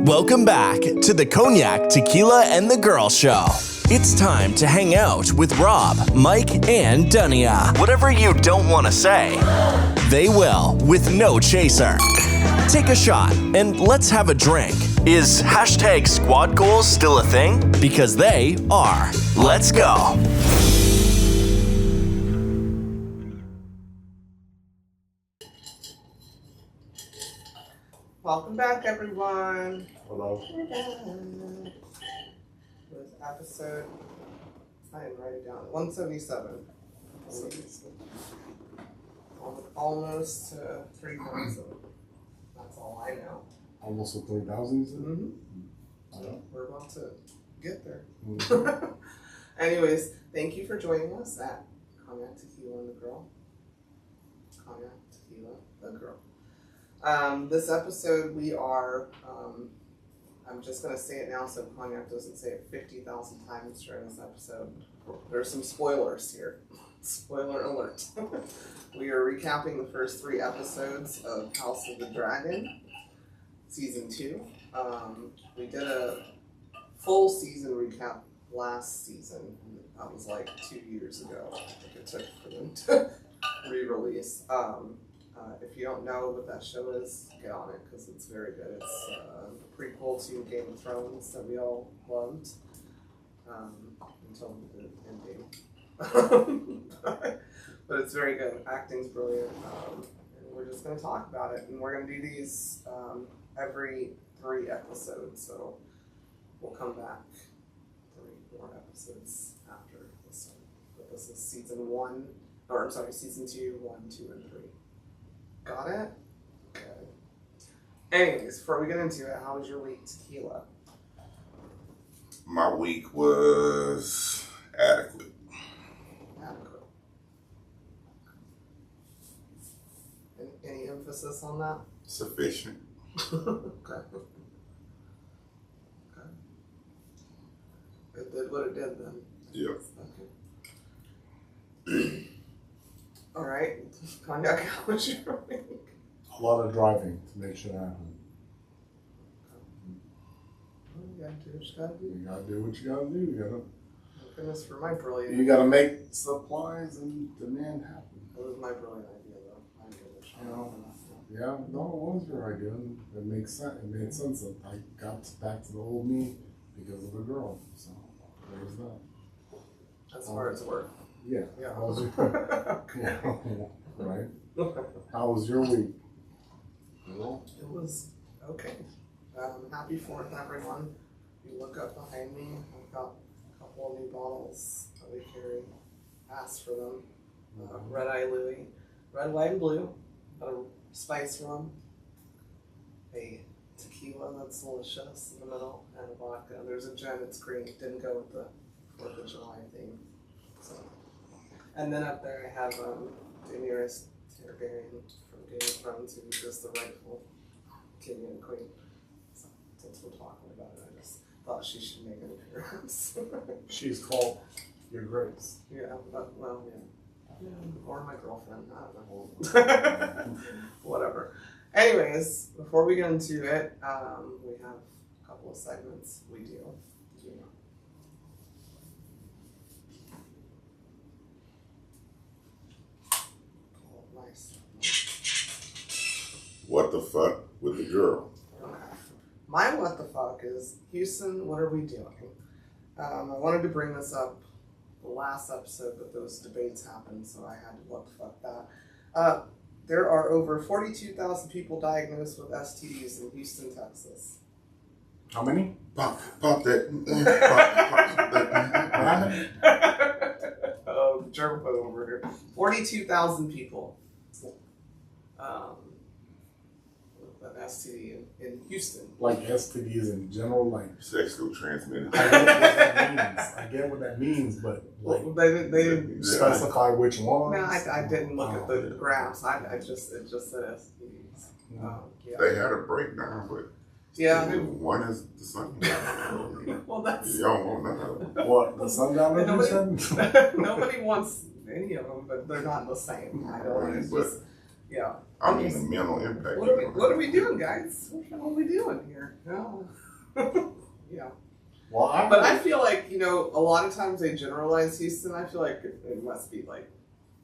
Welcome back to the Congac, Tequila, and the Girl Show. It's time to hang out with Rob, Mike, and Dunia. Whatever you don't want to say, they will with no chaser. Take a shot and let's have a drink. Is hashtag squad goals still a thing? Because they are. Let's go. Welcome back, everyone. Hello. We're back with episode, I didn't write it down, 177. Almost to 3,000. That's all I know. Almost to 3,000, you said? Mm-hmm. We're about to get there. Mm-hmm. Anyways, thank you for joining us at Congac, Tequila, and the Girl. Congac, Tequila, the Girl. This episode we are, I'm just going to say it now so Congac doesn't say it 50,000 times during this episode. There's some spoilers here. Spoiler alert. We are recapping the first 3 episodes of House of the Dragon, Season 2. We did a full season recap last season. That was like 2 years ago. I think it took for them to re-release. If you don't know what that show is, get on it because it's very good. It's a prequel to Game of Thrones that we all loved until the ending. But it's very good. Acting's brilliant. And we're just going to talk about it. And we're going to do these every 3 episodes. So we'll come back 3 more episodes after this one. But this is season 2, 1, 2, and 3. Got it? Okay. Anyways, before we get into it, how was your week, Tequila? My week was adequate. Adequate. Any emphasis on that? Sufficient. Okay. Okay. It did what it did then. Yep. Okay. All right. Congac, how was your week? A lot of driving to make sure that happens. You gotta do what you gotta do. You gotta do what you gotta do. Thank goodness for my brilliant. You gotta make supplies and demand happen. That was my brilliant idea, though. I give it a shot. You know, yeah, no, it was your idea. It makes sense. It made sense that I got back to the old me because of the girl. So there's that. That's hard as work. Yeah. Yeah. How was your, yeah. Right. How was your week? Well, It was okay. Happy 4th, everyone. You look up behind me. I've got a couple of new bottles that we carry. Asked for them. Red Eye Louie, red, white, and blue. A spice rum. A tequila that's delicious in the middle, and a vodka. There's a gin. It's green. It didn't go with the 4th of July theme. So, and then up there I have Daenerys Targaryen from Game of Thrones, who is the rightful king and queen. So, since we're talking about it, I just thought she should make an appearance. she's called Your Grace. Yeah, but, well, yeah. Or my girlfriend, I don't know. Whatever. Anyways, before we get into it, we have a couple of segments we do. You know. Nice. What the fuck with the girl? Okay. My what the fuck is, Houston, what are we doing? I wanted to bring this up the last episode, but those debates happened, so I had to what the fuck that. There are over 42,000 people diagnosed with STDs in Houston, Texas. How many? Pop that. Oh, germaphobe over here. 42,000 people. With an STD in Houston. Like STDs in general, like Sexually transmitted. I get what that means, but like Well, they didn't specify which ones. No, I didn't look at the graphs. It just said STDs. Yeah. They had a breakdown, but Yeah. one is the sun. Well, that's You don't want none of them. What, the sundowner you said? nobody wants any of them, but they're not the same. I don't. It's just, yeah. I mean, the mental impact. What are we doing, guys? What are we doing here? No. Yeah. Well, But I feel like, a lot of times they generalize Houston. I feel like it must be like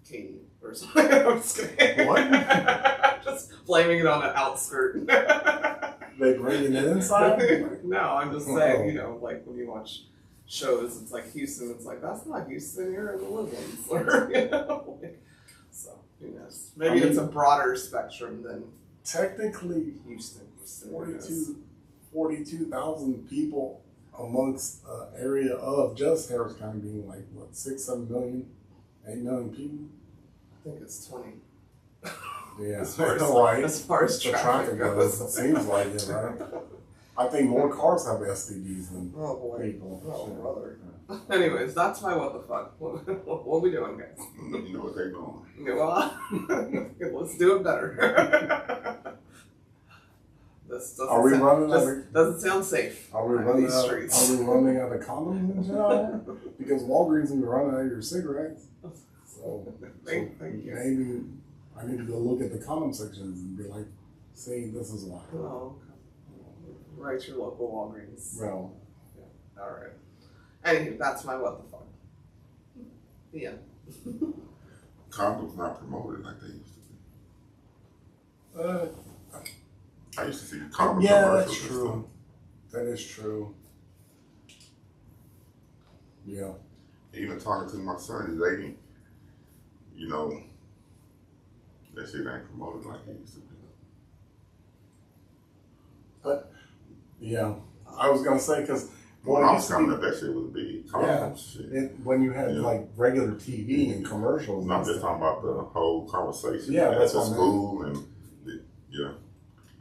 Katy or something. I'm just kidding. What? Just blaming it on an outskirt. They bringing it inside? No, I'm just saying, like when you watch shows, it's like Houston. It's like, that's not Houston. You're in the Woodlands. Or, so, who knows? Maybe it's a broader spectrum than technically Houston. 42,000 people amongst an area of just Harris County being like, what, 6, 7 million, 8 million people? I think it's 20. Yeah, As far as, right. As far as the traffic goes. It seems like it, right? I think more cars have STDs than Oh boy. people. Oh, Shit. brother. Anyways, that's my what the fuck. What we doing, guys? You know what they doing. Yeah, well, let's do it better. This doesn't sound safe. Are we on running these out? streets. Are we running out of condoms and shit out here? Because Walgreens is running out of your cigarettes. So Thank you. maybe I need to go look at the condom sections and be like, see, this is why. Oh, okay. Write your local Walgreens. Well, Yeah. All right. Anywho, that's my what the fuck. Yeah. Condoms not promoted like they used to be. I used to see condom yeah, commercials. that's true. That is true. Yeah. Even talking to my son, they, that shit ain't promoted like it used to be. But yeah, I was gonna say because When I was coming up, that shit was big. Shit. when you had like regular TV and commercials. And I'm just talking about the whole conversation. Yeah, at that's the what I mean. school and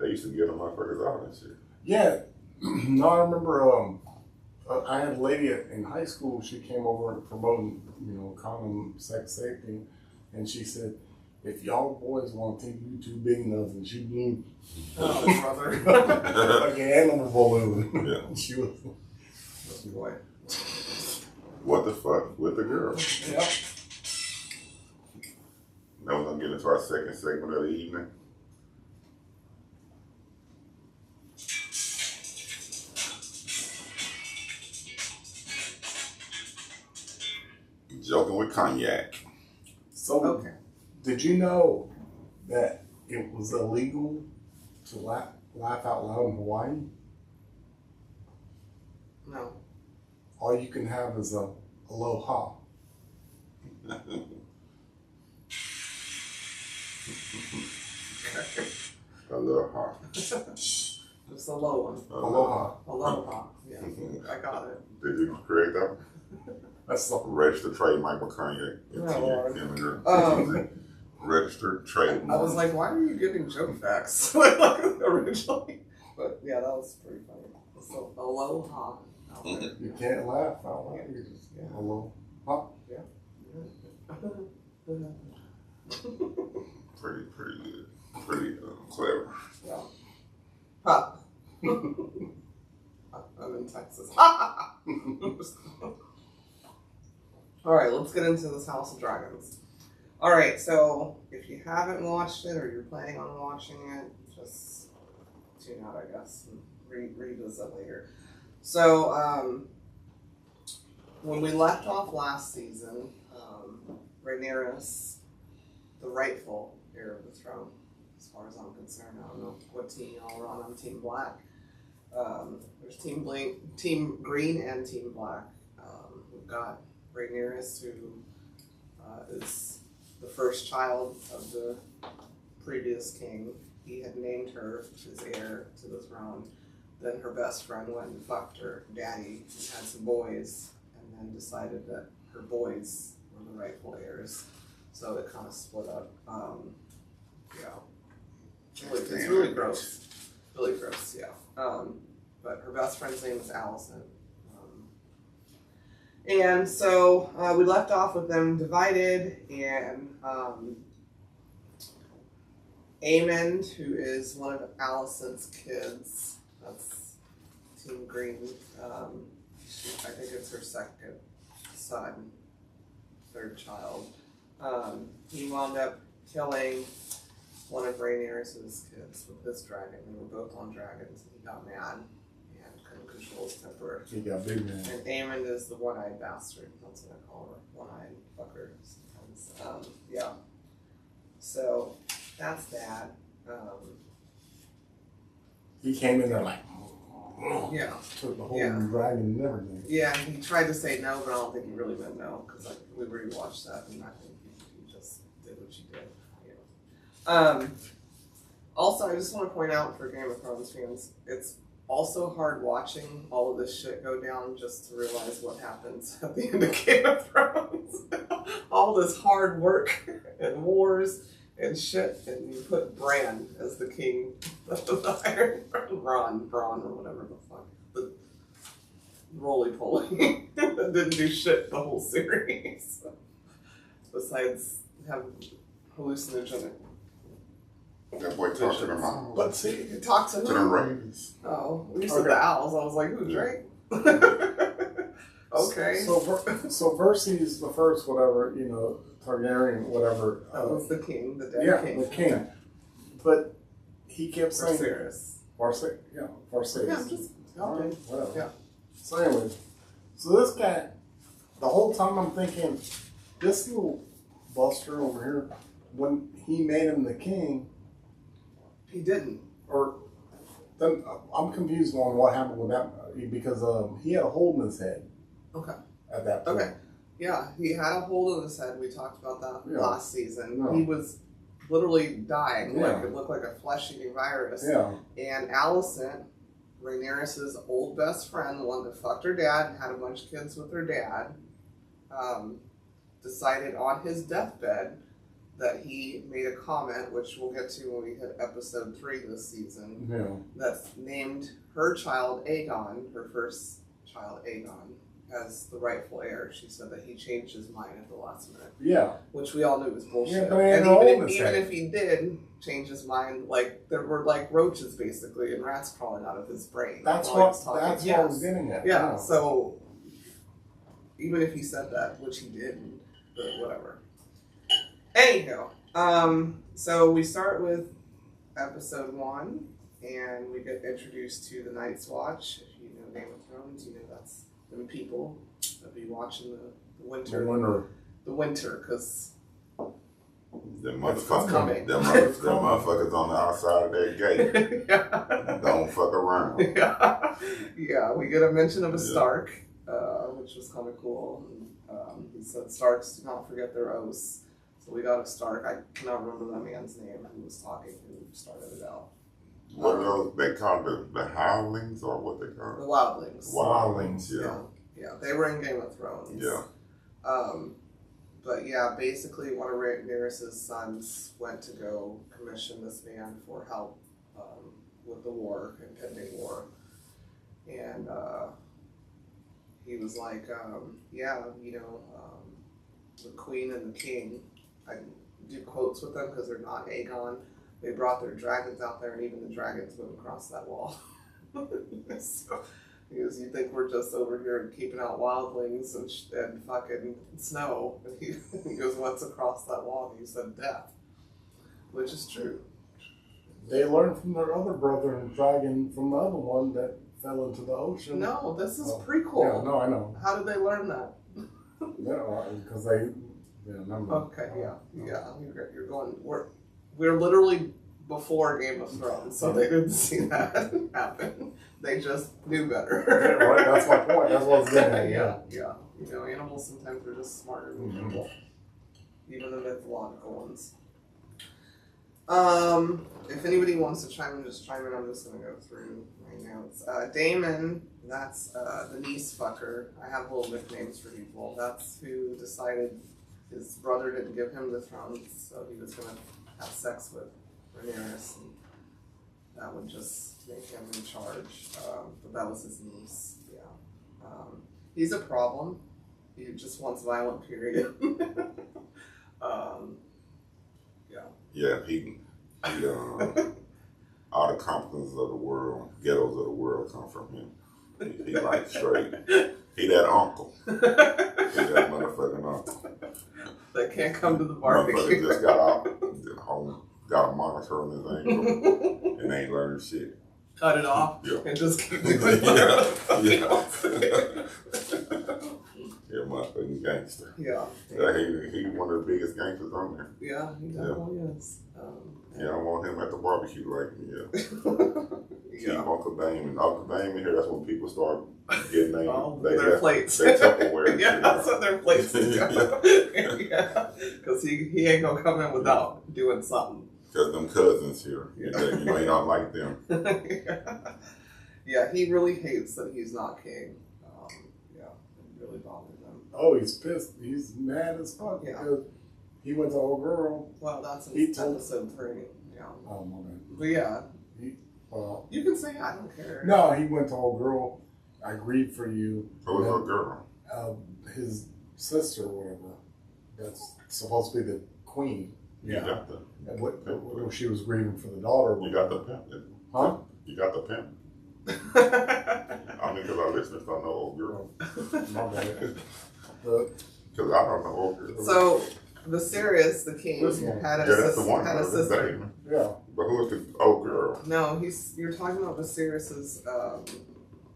they used to get them motherfuckers out and shit. Yeah, no, I remember. I had a lady in high school. She came over promoting, condom sex safety, and she said, "If y'all boys want to think you too big enough," and she blew Oh, brother. like an animal balloon. Yeah. She was. Boy. What the fuck with the girl? Yep. Now we're gonna get into our second segment of the evening. Joking with cognac. So, Okay. did you know that it was illegal to laugh out loud in Hawaii? No. All you can have is a aloha. A little hot. Just a low one. Aloha. Aloha. Yeah. I got it. Did you create that? That's the Registered trademark with cognac. Lord. Registered trademark. I was like, why are you giving joke facts originally? But yeah, that was pretty funny. So aloha. Out there. you can't laugh out loud. You just aloha. Pretty good. Pretty clever. Yeah. Ha. I'm in Texas. Alright, let's get into this House of Dragons. Alright, so if you haven't watched it or you're planning on watching it, just tune out, I guess, and revisit later. So, when we left off last season, Rhaenyra, the rightful heir of the throne, as far as I'm concerned, I don't know what team y'all are on. I'm Team Black. There's Team Green and Team Black. We've got Rhaenyra, who is the first child of the previous king. He had named her his heir to the throne. Then her best friend went and fucked her daddy and had some boys, and then decided that her boys were the rightful heirs. So it kind of split up. It's really gross. Really gross, yeah. But her best friend's name is Allison. And so we left off with them divided, and Aemond, who is one of Allison's kids, that's Team Green, I think it's her second son, third child, he wound up killing one of Rhaenyra's kids with his dragon. They were both on dragons, and he got mad and couldn't control his temper. He got big man. And Aemond is the one-eyed bastard. That's what I call her. One-eyed fucker sometimes. Yeah. So that's that. He came in there like, Yeah. took the whole Yeah. dragon and everything. Yeah, he tried to say no, but I don't think he really meant no, because we rewatched that, and I think he just did what you did. Yeah. Also, I just want to point out for Game of Thrones fans, it's also hard watching all of this shit go down just to realize what happens at the end of Game of Thrones. All this hard work and wars and shit, and you put Bran as the king of the Iron Throne, Braun, or whatever the fuck. The roly-poly that didn't do shit the whole series. Besides have hallucinogenic. That boy talked to them owls. But see, You talk to To who? them ravens. Oh, you said Okay. the owls. I was like, who, Drake? Okay. So Versus the first, whatever, Targaryen, whatever. That was the king, the dead yeah, king. the king. But he kept saying Viserys. Varys. Yeah, Varys. Yeah, just helping. Whatever. Yeah. So anyway, so this guy, the whole time I'm thinking, this little buster over here, when he made him the king, He didn't. or then I'm confused on what happened with that because he had a hole in his head Okay. at that point. Okay. Yeah, he had a hold on his head. We talked about that Yeah. last season. Yeah. He was literally dying. Yeah. Like, it looked like a flesh-eating virus. Yeah. And Alicent, Rhaenyra's old best friend, the one that fucked her dad and had a bunch of kids with her dad, decided on his deathbed that he made a comment, which we'll get to when we hit episode 3 this season, Yeah. that's named her child Aegon, her first child Aegon, as the rightful heir. She said that he changed his mind at the last minute, Yeah. which we all knew was bullshit. Yeah, but he had and no even oldest even head. if he did change his mind, like there were like roaches basically and rats crawling out of his brain. That's while he what was talking. that's what Yes. I was getting at. Yeah, so even if he said that, which he didn't, but whatever. Anyhow, so we start with episode 1, and we get introduced to the Night's Watch. If you know Game of Thrones, you know that's them people that be watching the winter. I wonder. The winter, because Them It's coming. motherfuckers on the outside of that gate. yeah. Don't fuck around. Yeah, we get a mention of a Yeah. Stark, which was kind of cool. He said Starks do not forget their oaths. So we got a Stark. I cannot remember that man's name who was talking, who started it out. What are those? They call the Howlings or what they call The it? Wildlings. Wildlings, yeah. Yeah, they were in Game of Thrones. Yeah. But yeah, basically one of Rhaenyra's sons went to go commission this man for help with the war, impending war. And he was like, the queen and the king, I do quotes with them because they're not Aegon. They brought their dragons out there, and even the dragons wouldn't cross that wall. So, he goes, you think we're just over here keeping out wildlings and fucking snow? And he goes, what's across that wall? And he said death, which is true. They learned from their other brother and dragon from the other one that fell into the ocean. No, this is Oh. prequel. Yeah, no, I know. How did they learn that? Because they remember. Okay, yeah. You're going. We're literally before Game of Thrones, so they didn't see that happen. They just knew better. Yeah, right, that's my point. That's what I was getting at. Yeah. You know, animals sometimes are just smarter than people, even the mythological ones. If anybody wants to chime in, just chime in. I'm just going to go through right now. It's Daemon, that's the niece fucker. I have little nicknames for people. That's who decided his brother didn't give him the throne, so he was going to have sex with Rhaenyra, and that would just make him in charge. But that was his niece, yeah. He's a problem. He just wants violent, period. Yeah, he all the compliments of the world, ghettos of the world come from him. He like straight. He that uncle. He that motherfucking uncle. That can't come to the Motherfucker barbecue. just got out home got a monitor on his ankle and ain't learned shit. Cut it off Yeah. and just keep doing Yeah, motherfucking gangster. Yeah. He one of the biggest gangsters on there. Yeah, he definitely is. Yeah, I want him at the barbecue like me. Yeah. Yeah. Uncle Damon. Uncle Damon here, that's when people start getting their plates. Their Tupperware. Yeah, that's what their plates is. Yeah. Because he ain't gonna come in without doing something. Because them cousins here, Yeah. you know, he don't like them. Yeah, he really hates that he's not king. Yeah, it really bothers him. Oh, he's pissed. He's mad as fuck Yeah. because he went to old girl. Well, that's He in told- episode 3. Yeah. Oh my man. But yeah, Well, you can say I don't care. no, he went to old girl. I grieve for you. Who was a girl? His sister, or whatever. That's supposed to be the queen. You got the And what she was grieving for the daughter. you got the pimp. Huh? You got the pimp. I mean, because our listeners don't know old girl. My bad. Because I don't know old girl. So, Viserys, the king, This one. had a, yeah, that's the one. had a That's sister. Damon. Yeah. But who was the old girl? No, you're talking about Viserys's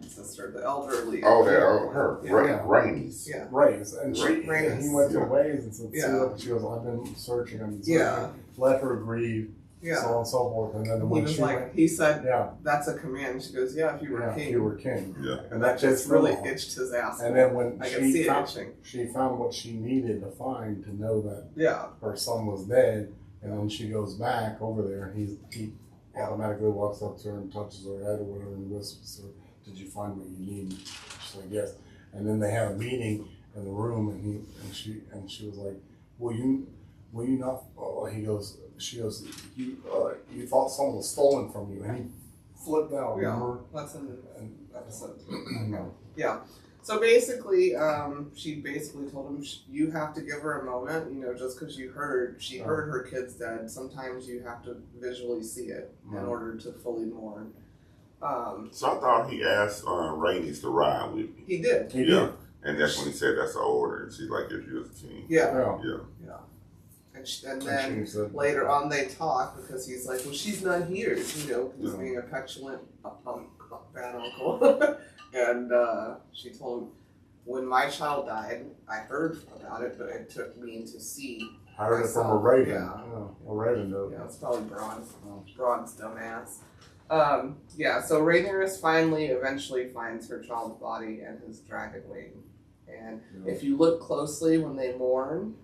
sister, the elderly. Oh, her. Yeah. Rainey's. Yeah. Rays. And Rhaenys. he went to Yeah. Ways and said, Yeah. she goes, I've been searching. Yeah. Let her grieve. Yeah. So on and so forth. And then He when was she like, went, he said, yeah. that's a command. She goes, yeah, if you were Yeah, king. you were king. Yeah. And that just really itched his ass. And then when I could see it itching. she found what she needed to find to know that Yeah. her son was dead, and then she goes back over there, and he automatically walks up to her and touches her head or whatever and whispers to her, "Did you find what you need?" She's like, "Yes." And then they had a meeting in the room, and she was like, "Will you not?" She goes, you thought someone was stolen from you," and he flipped out. Yeah. Remember? That's in the episode. No. Yeah. So basically, she basically told him, you have to give her a moment, just because she heard her kid's dead. Sometimes you have to visually see it in order to fully mourn. So I thought he asked Rainey's to ride with me. He did. He Yeah. did. And that's when he said that's an order. And she's like, if you was a king. Yeah. Yeah. Yeah. And then she said, later on they talk because he's like, well, she's not here, he's being a petulant bad uncle. And she told him, when my child died, I heard about it, but it took me to see. I heard it from a myself. raven. Yeah. A raven dove. Yeah, it's probably Braun's dumbass. So Rhaenyra finally eventually finds her child's body and his dragon wing. And if you look closely when they mourn,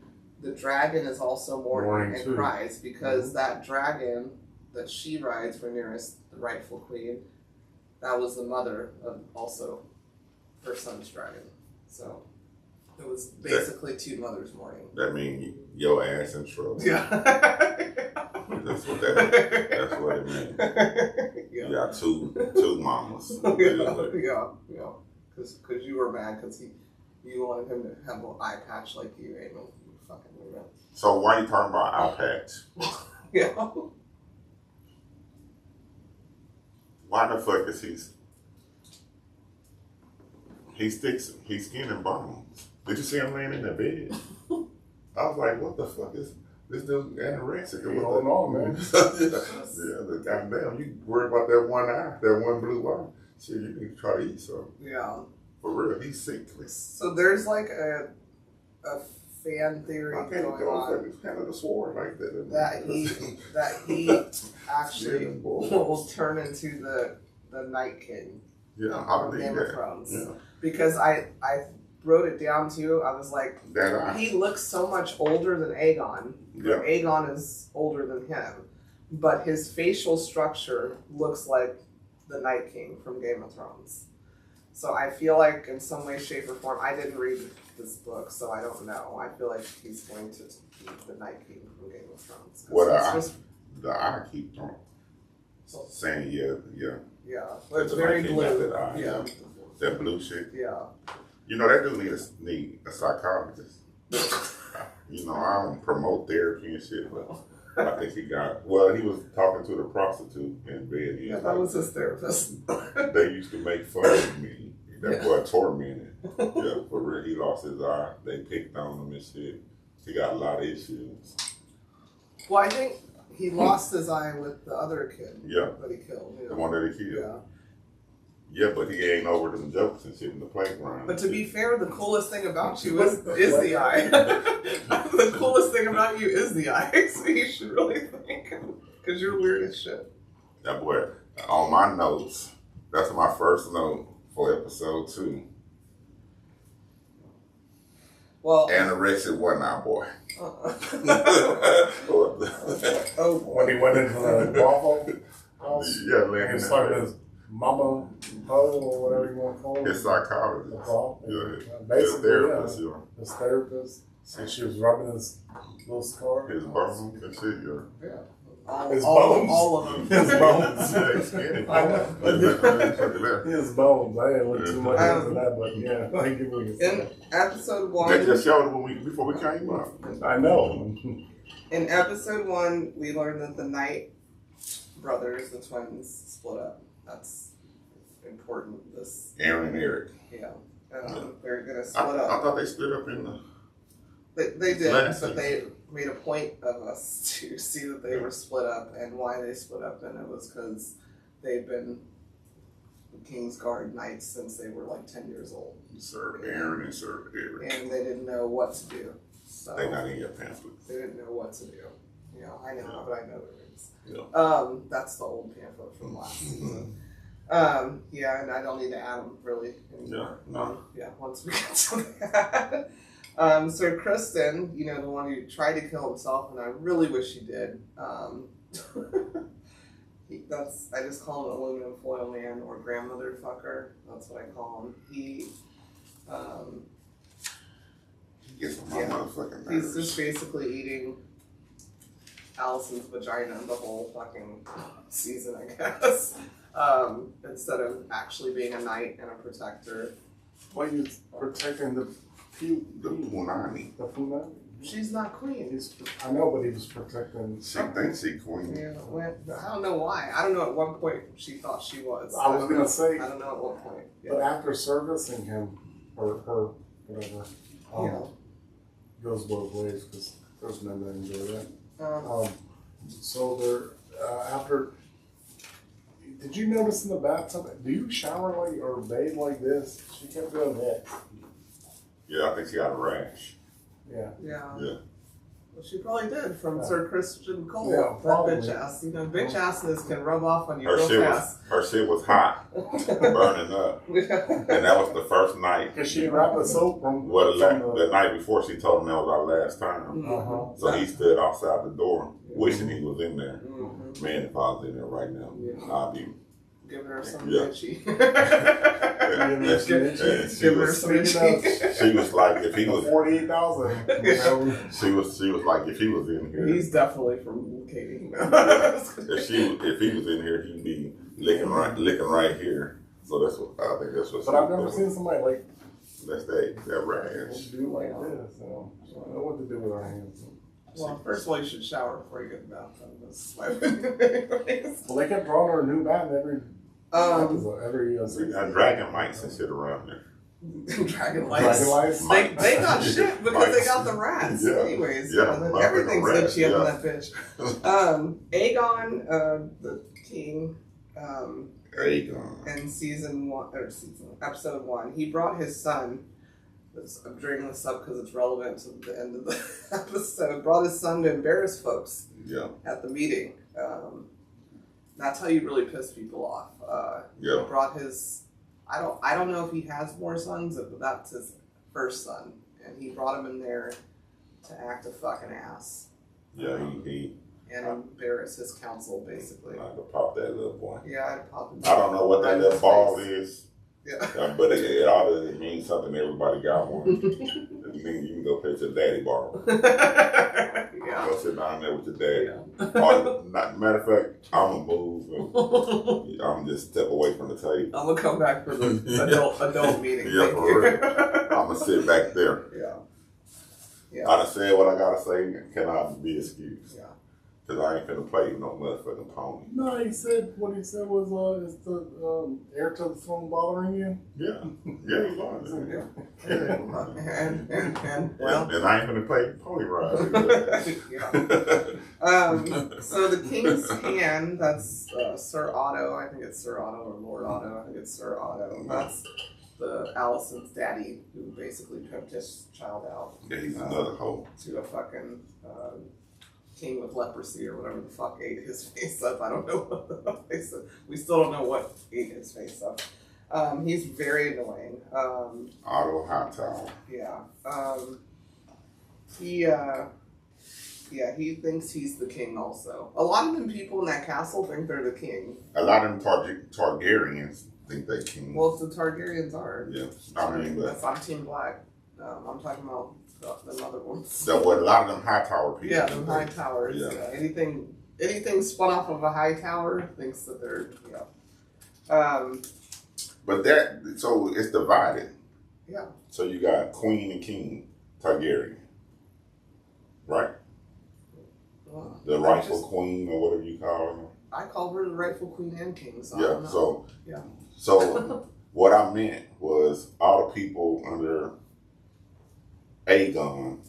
the dragon is also mourning and too. cries because that dragon that she rides, Rhaenyra, the rightful queen, that was the mother of also her son's dragon. So it was basically two mothers mourning. That means your ass in trouble. Yeah. That's what it means. Yeah. You got two mamas. Yeah. Because you were mad because you wanted him to have an eye patch like you, ain't no fucking weirdo. So why you talking about eye patch? Yeah. Why the fuck is he's skin and bones? Did you see him laying in the bed? I was like, what the fuck is this dude anorexic? I don't know, man. The goddamn, you worry about that one eye, that one blue eye. Shit, you need to try to eat some. Yeah. For real, he's sickly. So there's like a fan theory I can't going go on it's kind of the sword like that. that he actually will turn into the Night King. Yeah, I from believe Game of that. Thrones. Yeah. Because I wrote it down too. I was like, That eye. he looks so much older than Aegon. Yeah. Aegon is older than him. But his facial structure looks like the Night King from Game of Thrones. So I feel like in some way, shape, or form, I didn't read this book, so I don't know. I feel like he's going to be the Night King from Game of Thrones. What the eye keep on saying, yeah. Yeah, well, it's very Night King blue. got that eye, Yeah. That blue shit. Yeah. You know, that dude need a psychologist. I don't promote therapy and shit, but I think he was talking to the prostitute in bed. Yeah, that was his therapist. They used to make fun of me. That boy tormented. Yeah, for real. He lost his eye. They picked on him and shit. He got a lot of issues. Well, I think he lost his eye with the other kid. Yeah. That he killed. The one that he killed. Yeah. Yeah, but he ain't over them jokes and shit in the playground. But to be fair, the coolest thing about you is the eye. The coolest thing about you is the eye. So you should really think. Because you're weird as shit. That boy, on my notes, that's my first note for episode 2. Well, Anorexic wasn't our boy. Oh, When he went into the waffle house, Yeah, and man. he started his mama hoe or whatever you want to call it. His psychologist. Yeah, His basically, therapist, yeah. His therapist. And she was rubbing his little scar. His bones and shit, yeah. Yeah. all, bones. all of them. His bones. Yeah, he's skinny. I know. Look His bones. I didn't look too much into that, but yeah, thank you for In your episode They 1, just showed it before we came up. I know. in episode 1, we learned that the Knight brothers, the twins, split up. That's important. This, Aaron and Eric. yeah, they're gonna I split up. thought they split up in the. They did, Last but they made a point of us to see that they were split up, and why they split up, and it was because they've been King's Guard Knights since they were like 10 years old, Sir Aaron and Sir Eric. and they didn't know what to do. So They not in your pamphlet. they didn't know what to do. You know, I know, but I know the rings. Yeah. That's the old pamphlet from last season. Yeah, and I don't need to add them really anymore. Yeah, no. Yeah, once we get to that. Sir Kristen, you know, the one who tried to kill himself, and I really wish he did. I just call him aluminum foil man or grandmother fucker. That's what I call him. He Gets on my Yeah. motherfucking he's nerves. just basically eating Allison's vagina the whole fucking season, I guess. Instead of actually being a knight and a protector. Why you protecting the The punani. the Puna? She's not queen. I know, but he was protecting. She thinks she queen. Yeah, I don't know why. I don't know at what point she thought she was. I was gonna say, I don't know at what point. but after servicing him, or her, whatever, Yeah. goes both ways because there's men that enjoy that. Um, So there, after, did you notice in the bathtub? Do you shower like or bathe like this? She kept doing that. Yeah, I think she got a rash. Yeah. yeah. Yeah. Well, she probably did from Yeah. Sir Christian Cole. Yeah, that probably. bitch ass. You know, bitch assness can rub off on you Her real shit fast. was hot, burning up, and that was the first night. Cause she wrapped the soap from. Well, from the night before she told him that was our last time. Mhm. So he stood outside the door, wishing he was in there. Mhm. Man, if I was in there right now, Yeah. I'd be. Giving her some Yeah. bitchy. And she Giving her was, some bitchy. she was like, if he was, 48,000. she was like, if he was in here, He's definitely from Katie. if he was in here, he'd be licking right here. So that's what I think. That's what. But I've never seen somebody like That's that rash. do like this. So I don't know what to do with our hands. Well, first of all, you should shower before you get in the bathtub. That's my opinion. Well, they kept drawing her a new bat every episode, every We season. got dragon mics and shit around there. Dragon lights. Dragon lights. They got shit because they got the rats. Yeah. Anyways, Yeah, then like everything's a rat, itchy up in yeah. that bitch. Aegon, the king, Aegon. in episode 1, he brought his son. I'm bringing this up because it's relevant to the end of the episode. Brought his son to embarrass folks Yeah. at the meeting. That's how you really piss people off. Yeah. He brought his. I don't know if he has more sons, but that's his first son, and he brought him in there to act a fucking ass. Yeah. He And embarrass his council, basically. I could pop that little boy. Yeah, I'd pop him. I don't know what that Right in little his ball face. is, Yeah. but it ought to mean something. Everybody got one. It means you can go pitch a daddy ball. Yeah. Go sit down there with your daddy. Yeah. Matter of fact, I'm gonna move. And I'm just step away from the table. I'm gonna come back for the adult meeting. Yeah, Thank for you. real. I'm gonna sit back there. Yeah. I done said what I gotta say. Can I be excused? Yeah. Cause I ain't finna play no motherfucking pony. No, what he said was, is the heir to the throne bothering you? Yeah, yeah, he was. Well, and I ain't gonna play pony ride. So the King's Hand, that's Sir Otto. I think it's Sir Otto or Lord Otto. I think it's Sir Otto. That's the Allison's daddy who basically pimped his child out. Yeah, he's another hoe. To a fucking king with leprosy or whatever the fuck ate his face up. I don't know what the fuck they said. We still don't know what ate his face up. He's very annoying. Otto Hightower. Yeah. He thinks he's the king also. A lot of them people in that castle think they're the king. A lot of them Targaryens think they king. Well, the Targaryens are. Yeah, I mean, but I'm Team Black. I'm talking about the other ones. a lot of them Hightower people. Yeah, them high towers. Yeah. Anything spun off of a high tower thinks that they're But so it's divided. Yeah. So you got Queen and King Targaryen, right? The rightful queen or whatever you call her. I call her the rightful queen and king. So Yeah. I don't know. So what I meant was all the people under Aegon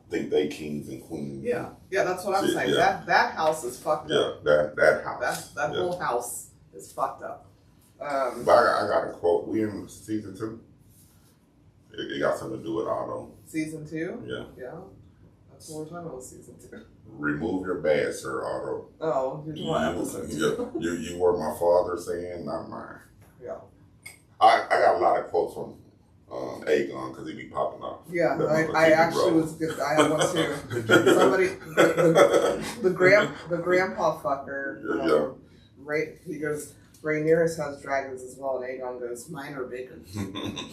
think they kings and queens. Yeah, that's what I'm saying. Yeah. That house is fucked up. Yeah, that house. That whole house is fucked up. But I got a quote. We in season 2. It got something to do with Otto. Season 2? Yeah. Yeah. That's what we're talking about, season 2. Remove your badge, Sir Otto. Oh, you're talking about episode 2. You were my father saying, not mine. Yeah. I got a lot of quotes from Aegon because he be popping off. Yeah, I actually was good. I had one too. Somebody, the grandpa fucker. Right, he goes, Rhaenyra has dragons as well, and Aegon goes, mine are bigger.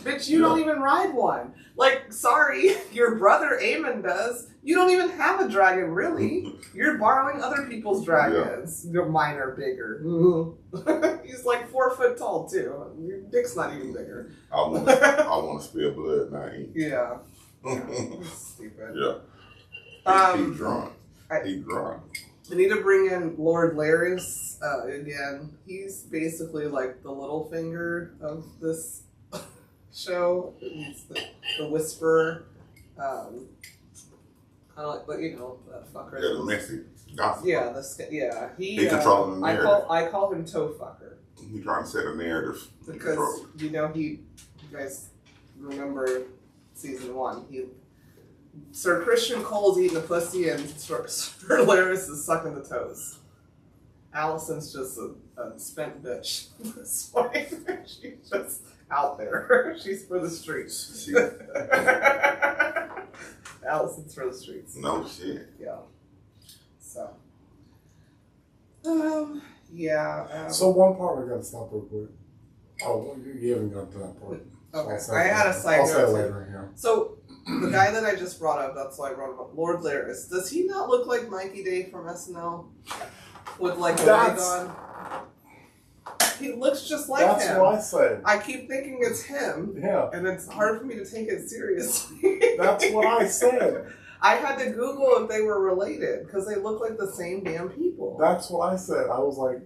Bitch, you don't even ride one. Like, sorry, your brother Aemon does. You don't even have a dragon, really. You're borrowing other people's dragons. Your mine are bigger. He's like 4 foot tall too. Your dick's not even bigger. I want to spill blood, not eat. Yeah. Stupid. Yeah. He's drunk. He's drunk. I need to bring in Lord Larys again. He's basically like the little finger of this show. He's the whisperer. Kind of like, but you know, that fucker. Yeah, the messy gossip. Yeah, He controlling the narrative. I call him toe fucker. He's trying to set a narrative. Because you guys remember season 1. Sir Christian Cole's eating the pussy and Sir Larys is sucking the toes. Allison's just a spent bitch. This point, she's just out there. She's for the streets. Allison's for the streets. No shit. Yeah. So. So one part I gotta stop real quick. Oh, you haven't got to that part. Okay. So I had a side I'll say it note. later in here. So the guy that I just brought up, that's why I brought him up, Lord Larys. Does he not look like Mikey Day from SNL? With like a wig on? He looks just like him. That's what I said. I keep thinking it's him. Yeah. And it's hard for me to take it seriously. That's what I said. I had to Google if they were related because they look like the same damn people. That's what I said. I was like,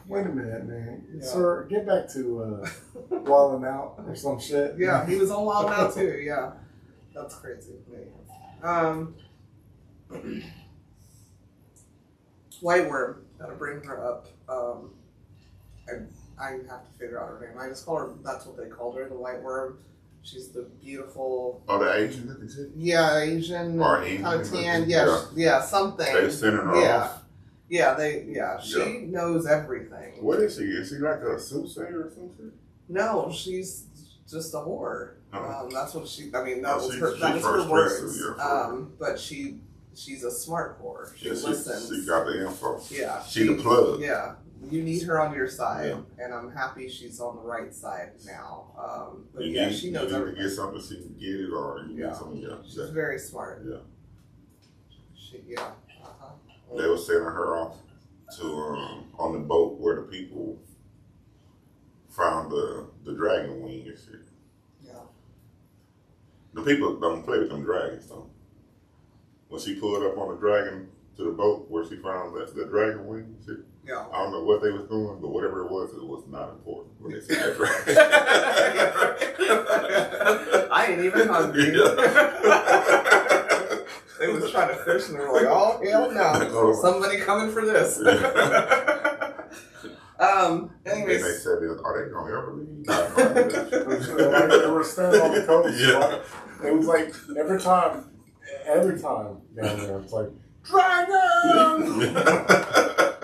wait a minute, man. Yeah. Sir, get back to Wildin' Out or some shit. Yeah, he was on Wild Out too. Yeah. That's crazy. White Worm. Gotta bring her up. I have to figure out her name. I just call her, that's what they called her, the White Worm. She's the beautiful. Oh, the Asian looking chick? Yeah, Asian. Or Asian. Kind of tan. Yeah, something. They sending her off. Yeah, she knows everything. What is she? Is she like a soothsayer or something? No, she's just a whore. Oh. That's what she. I mean, that was She her first words. yeah, But she's a smart whore. She yeah, listens. she got the info. Yeah, She the plug. Yeah, you need her on your side, and I'm happy she's on the right side now. But she knows you everything. need to get something, she can get it, or you need something. Yeah, she's very smart. Yeah. Uh-huh. They were sending her off to on the boat where the people found the dragon wing and shit. Yeah. The people don't play with them dragons though. When she pulled up on the dragon to the boat where she found the dragon wing shit. Yeah. I don't know what they was doing, but whatever it was not important when they said that dragon. I ain't even hungry. They was trying to fish and they were like, oh, hell no. Somebody coming for this. Anyways. And they said, are they going to ever leave? They were standing on the coast. Yeah. Right? It was like every time down there, it's like, dragon!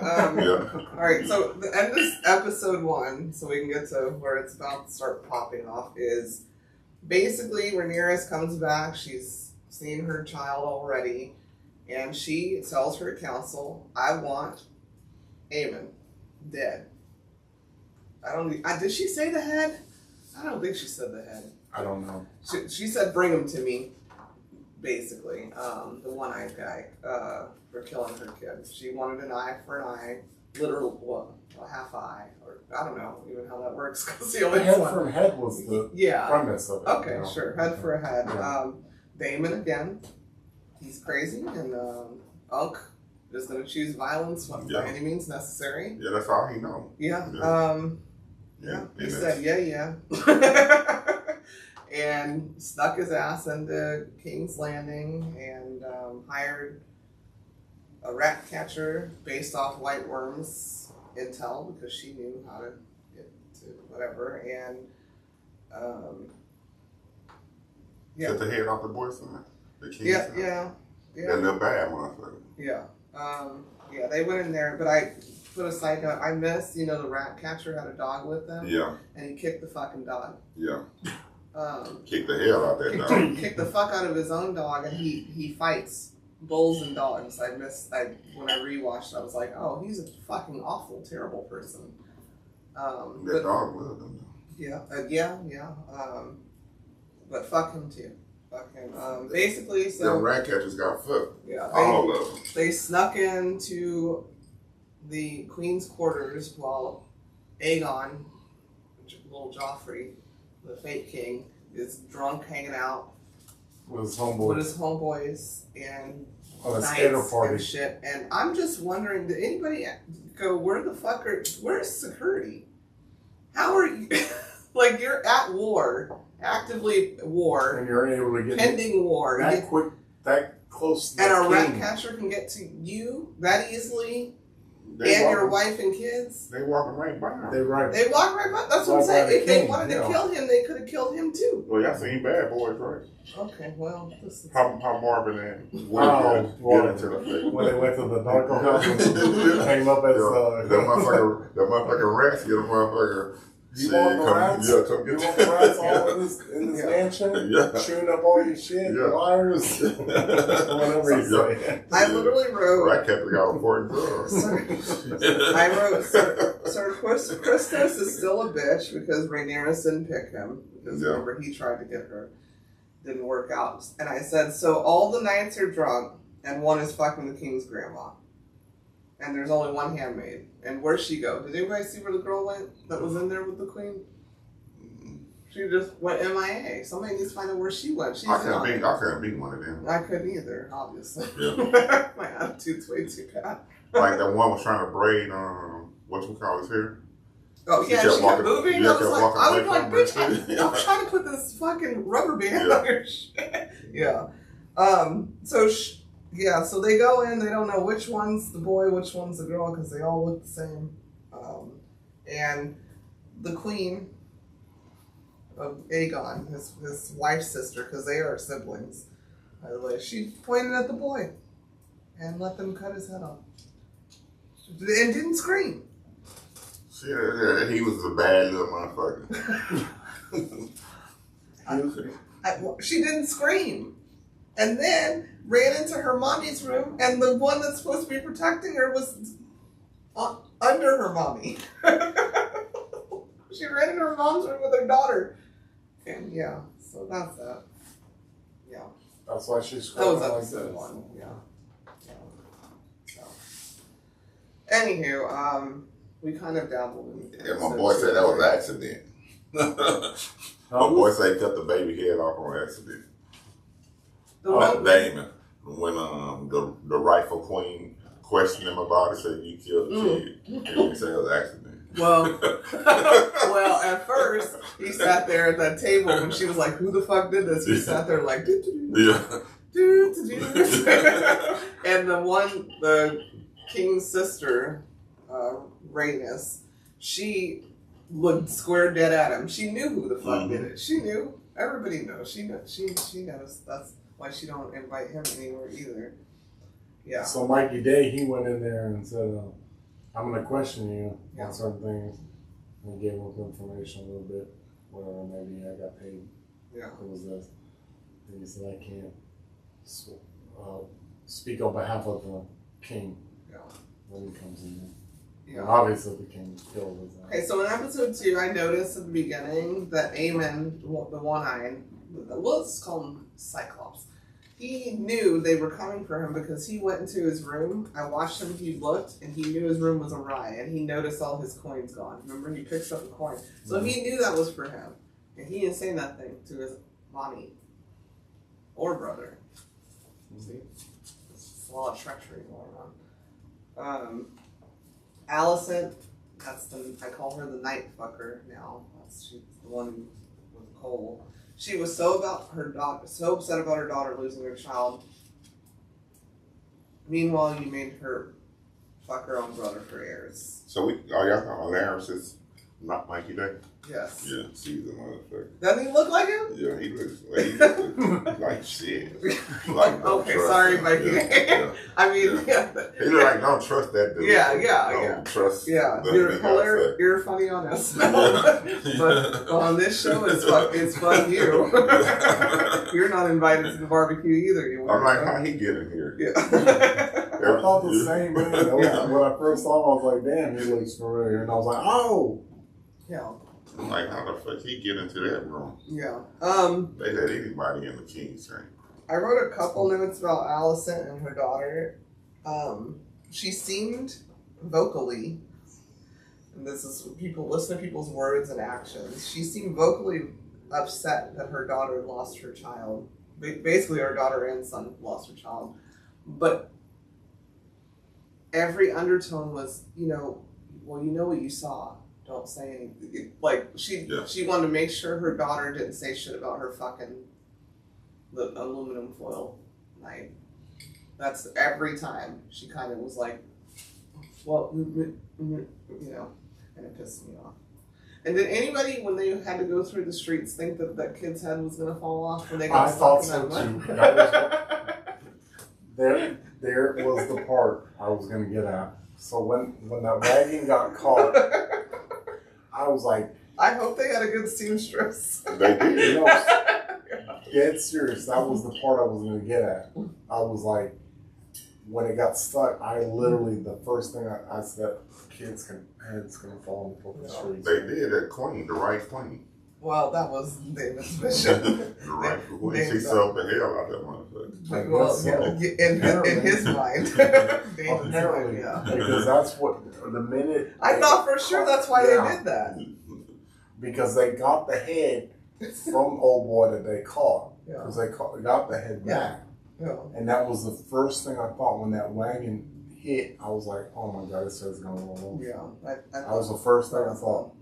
All right, so the end of episode 1, so we can get to where it's about to start popping off, is basically Rhaenyra comes back. She's seen her child already, and she tells her council, I want Aemon dead. Did she say the head? I don't think she said the head. I don't know. She said, bring him to me, basically. The one-eyed guy for killing her kids. She wanted an eye for an eye, literal, a half eye, or I don't know even how that works. Cause the only head for head was the premise of it. Okay, you know? sure, head for a head. Yeah. Daemon again, he's crazy, and Unk is going to choose violence by any means necessary. Yeah, that's all he knows. Yeah. He said, yeah. And snuck his ass into King's Landing and hired a rat catcher based off White Worm's intel because she knew how to get to whatever. And Cut the head off the boy's son. The king's son. Yeah. That little bad motherfucker. Yeah. They went in there, but I put a side note. I missed, the rat catcher had a dog with them. Yeah. And he kicked the fucking dog. Yeah. Kick the hell out that dog. Kicked the fuck out of his own dog, and he fights bulls and dogs. When I rewatched, I was like, oh, he's a fucking awful, terrible person. That dog loved him. Yeah. But fuck him too. Fuck him. Basically, so the rat catchers got fucked. Yeah. All of them. They snuck into the Queen's quarters while Aegon, little Joffrey, the fake king, is drunk hanging out with his homeboys and on a skater party and shit. And I'm just wondering, did anybody go, where's security? How are you, like, you're at war, actively at war, and you're able to get pending war. that close to and a rat king. catcher can get to you that easily? Your wife and kids? They walking right by him. They walk right by. That's what I'm saying. If they wanted to kill him, they could have killed him too. Well, y'all seen Bad Boys, right? Okay, well, this is... How Marvin and Will get into the face. When they went to the narco house and came up as... that motherfucker rats, the motherfucker... You want the rats? Yeah, come get you want the rats all in this mansion? Yeah. Chewing up all your shit, your wires? Whatever you say. I literally wrote... Rat catcher got important drugs. I wrote, Sir Christos is still a bitch because Rhaenyra didn't pick him. Because remember, he tried to get her. Didn't work out. And I said, so all the knights are drunk and one is fucking the king's grandma. And there's only one handmaid. And where'd she go? Did anybody see where the girl went that was in there with the queen? She just went MIA. Somebody needs to find out where she went. I couldn't be one of them. I couldn't either, obviously. Yeah. My attitude's way too bad. Like that one was trying to braid, whatchamacallit's hair. Oh, yeah, she kept moving. Yeah, I was like, bitch, I'm trying to put this fucking rubber band on your shit. Yeah. So they go in, they don't know which one's the boy, which one's the girl, because they all look the same. And the queen of Aegon, his wife's sister, because they are siblings, by the way, she pointed at the boy and let them cut his head off. And didn't scream. Yeah, he was a bad little motherfucker. She didn't scream. And then ran into her mommy's room, and the one that's supposed to be protecting her was under her mommy. She ran into her mom's room with her daughter. And yeah, so that's that. Yeah. That's why she's That was episode 1, yeah. So. Anywho, we kind of dabbled in. Yeah, my boy said that was an accident. My boy said he cut the baby head off on accident. Damon. when the rightful queen questioned him about it, said you killed the kid, and he said it was an accident. Well, at first he sat there at that table when she was like, "Who the fuck did this?" He sat there like, yeah. And the king's sister, Rhaenys, she looked square dead at him. She knew who the fuck did it. She knew. Everybody knows. She knows. That's why she don't invite him anywhere either. Yeah. So Mikey Day, he went in there and said, I'm going to question you on certain things. And gave him information a little bit. Whatever, maybe I got paid. Yeah. It was this. And he said, I can't speak on behalf of the king when he comes in. Yeah. And obviously the king killed his Okay, so in episode 2, I noticed at the beginning that Aemon, the one-eyed, let's call him Cyclops, he knew they were coming for him because he went into his room. I watched him, he looked, and he knew his room was awry, and he noticed all his coins gone. Remember, he picks up a coin. So he knew that was for him. And he didn't say nothing to his mommy or brother. See? There's a lot of treachery going on. Allison, I call her the night fucker now. She's the one with Cole. She was so upset about her daughter losing her child. Meanwhile, you made her fuck her own brother for heirs. So y'all talking Larry is not Mikey Day? Yes. Yeah, she's a motherfucker. Doesn't he look like him? Yeah, he looks like shit. Like, okay, sorry, Mikey. Yeah. I mean, He look like, don't trust that dude. Don't trust. Yeah, you're hilarious. You're funny on us. But on this show, it's fun you. You're not invited to the barbecue either. You I'm like, how he get in here? Yeah. I thought the same way. When I first saw him, I was like, damn, he looks familiar. And I was like, oh. Yeah. I'm like, how the fuck he get into that room? Yeah. They let anybody in the king's ring. I wrote a couple notes about Allison and her daughter. She seemed vocally, and this is people listen to people's words and actions. She seemed vocally upset that her daughter lost her child. Basically, her daughter and son lost her child. But every undertone was, well, you know what you saw. Don't say anything. Like, she wanted to make sure her daughter didn't say shit about her fucking the aluminum foil knife. That's every time she kind of was like, well, and it pissed me off. And did anybody, when they had to go through the streets, think that kid's head was going to fall off when they got stuck in that mud? There was the part I was going to get at. So when that wagon got caught, I was like, I hope they had a good seamstress. They did. Dead serious. That was the part I was going to get at. I was like, when it got stuck, I literally, the first thing I said, head's going to fall in the streets. They did that queen, the right queen. Well, that was David's mission. The right queen. She sold the hell out of that motherfucker. Well, in his mind. Apparently, because that's what, the minute... I thought for sure that's why they did that. Because they got the head from old boy that they caught. Because they got the head back. Yeah. And that was the first thing I thought when that wagon hit. I was like, oh my God, this is going to roll over. Yeah. That was the first thing I thought.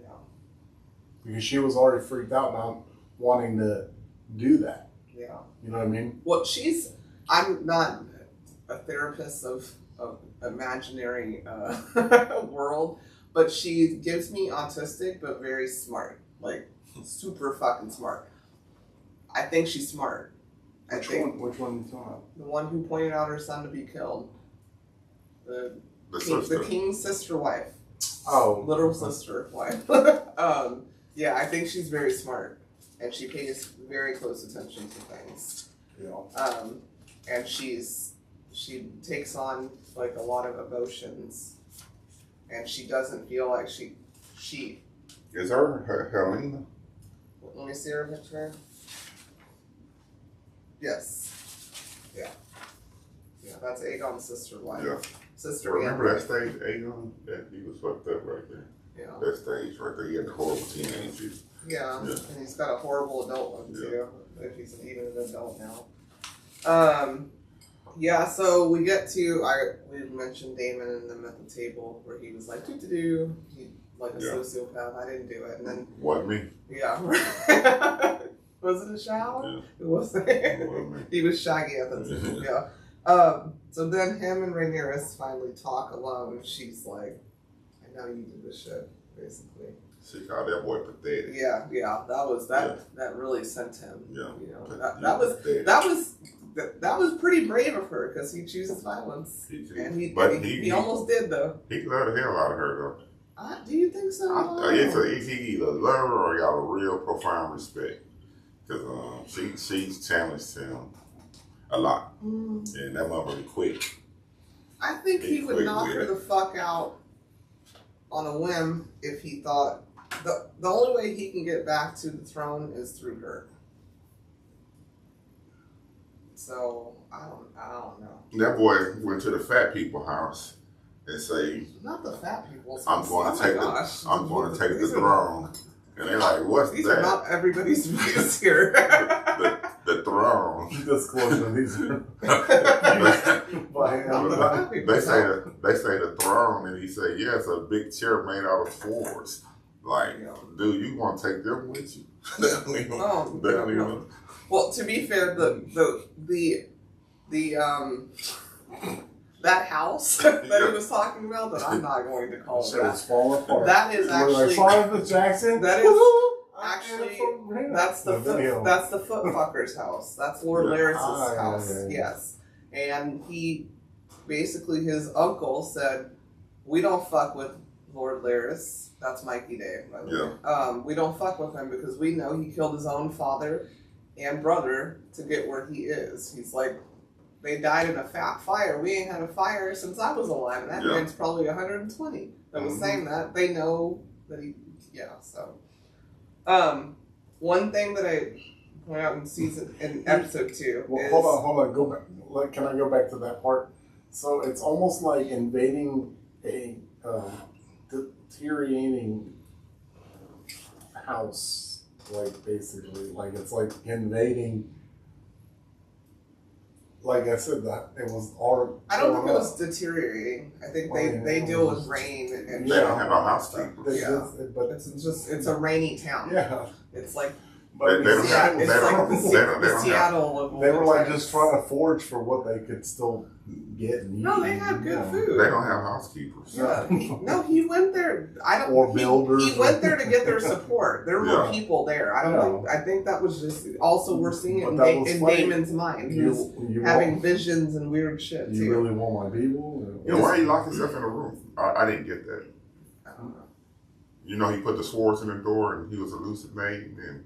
Yeah. Because she was already freaked out not wanting to do that. Yeah. You know what I mean? Well, I'm not a therapist of imaginary world, but she gives me autistic, but very smart. Like, super fucking smart. I think she's smart. Which one are you talking about? The one who pointed out her son to be killed. The king's sister wife. Oh. Little sister wife. Yeah, I think she's very smart. And she pays very close attention to things. Yeah. And she takes on like a lot of emotions. And she doesn't feel like she Is her Helena? Let me see her picture. Yes. Yeah. Yeah, that's Aegon's sister wife. Yeah. Sister. Remember that stage, Aegon? That he was fucked up right there. Yeah. That stage right there, he had the horrible teenage. Yeah. And he's got a horrible adult one too. if he's even an adult now. Yeah, so we get to, we mentioned Damon and them at the table where he was like, do, he like a sociopath. I didn't do it. And then. What, me? Yeah. Was it a shower? Yeah. It wasn't. He was shaggy at the table, yeah. So then him and Rhaenyra finally talk alone. She's like, I know you did this shit, basically. She called that boy pathetic. Yeah, that really sent him. Yeah. You know, that was pretty brave of her because he chooses violence. He almost did though. He loved the hell out of her though. Do you think so? He either love her or got a real profound respect because she's challenged him a lot, and that motherfucker quick. I think he would knock her the fuck out on a whim if he thought the only way he can get back to the throne is through her. So I don't know. That boy went to the fat people house and say, "Not the fat people. I'm going to take the throne." And they're like, "What's these that?" These are not everybody's views here. the throne. Disclosure. These are. They say the throne, and he said, "Yeah, it's a big chair made out of swords." Like, dude, you want to take them with you? Well, to be fair, that house that he was talking about, that I'm not going to call it that. Falling apart. That is actually Simon Jackson. That is actually that's the foot fucker's house. That's Lord Larris's house. Yeah. Yes, and he basically his uncle said, "We don't fuck with Lord Larris." That's Mikey Day, by the way. We don't fuck with him because we know he killed his own father and brother to get where he is. He's like, they died in a fire. We ain't had a fire since I was alive. And that man's probably 120 that was saying that. They know that he, so. One thing that I point out in episode 2 well, is... Hold on. Go back. Can I go back to that part? So it's almost like invading a deteriorating house, like basically. Like it's like invading... Like I said, that it was all. I don't think it was deteriorating. I think they deal with rain and they don't have a housekeeper. But it's a rainy town. Yeah, it's like. But they don't have. It's like the Seattle of. They were like just trying to forage for what they could still get and eat. No, they have good food. They don't have housekeepers. Yeah. No, he went there. Or builders. He went there to get their support. There were people there. I think that was just also we're seeing it in Damon's mind. He was having visions and weird shit. You really want my people? Yeah, why he locked himself in a room? I didn't get that. I don't know. You know, he put the swords in the door and he was hallucinating and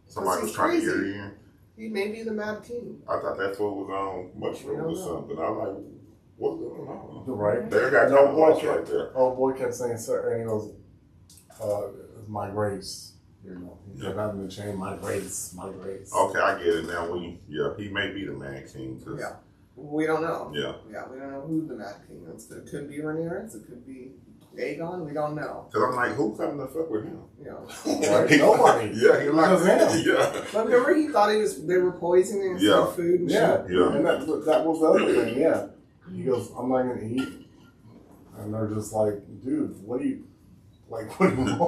somebody was trying to get in. He may be the Mad King. I thought that fool was on mushrooms or something. I was like, what's going on? Right. They got no voice right there. Oh, boy kept saying, sir, and he goes, it's my grace. You know, he kept having to change my grace. Okay, I get it now. He may be the Mad King. Yeah. We don't know. Yeah. Yeah, we don't know who the Mad King is. It could be Rhaenyra. It could be Aegon. We don't know. Because I'm like, who coming to fuck with him? Right? Nobody. Yeah, he likes him. Yeah. But remember, he thought they were poisoning his food and shit? Yeah. And that was the other thing, yeah. He goes, I'm not going to eat. And they're just like, dude, what do you want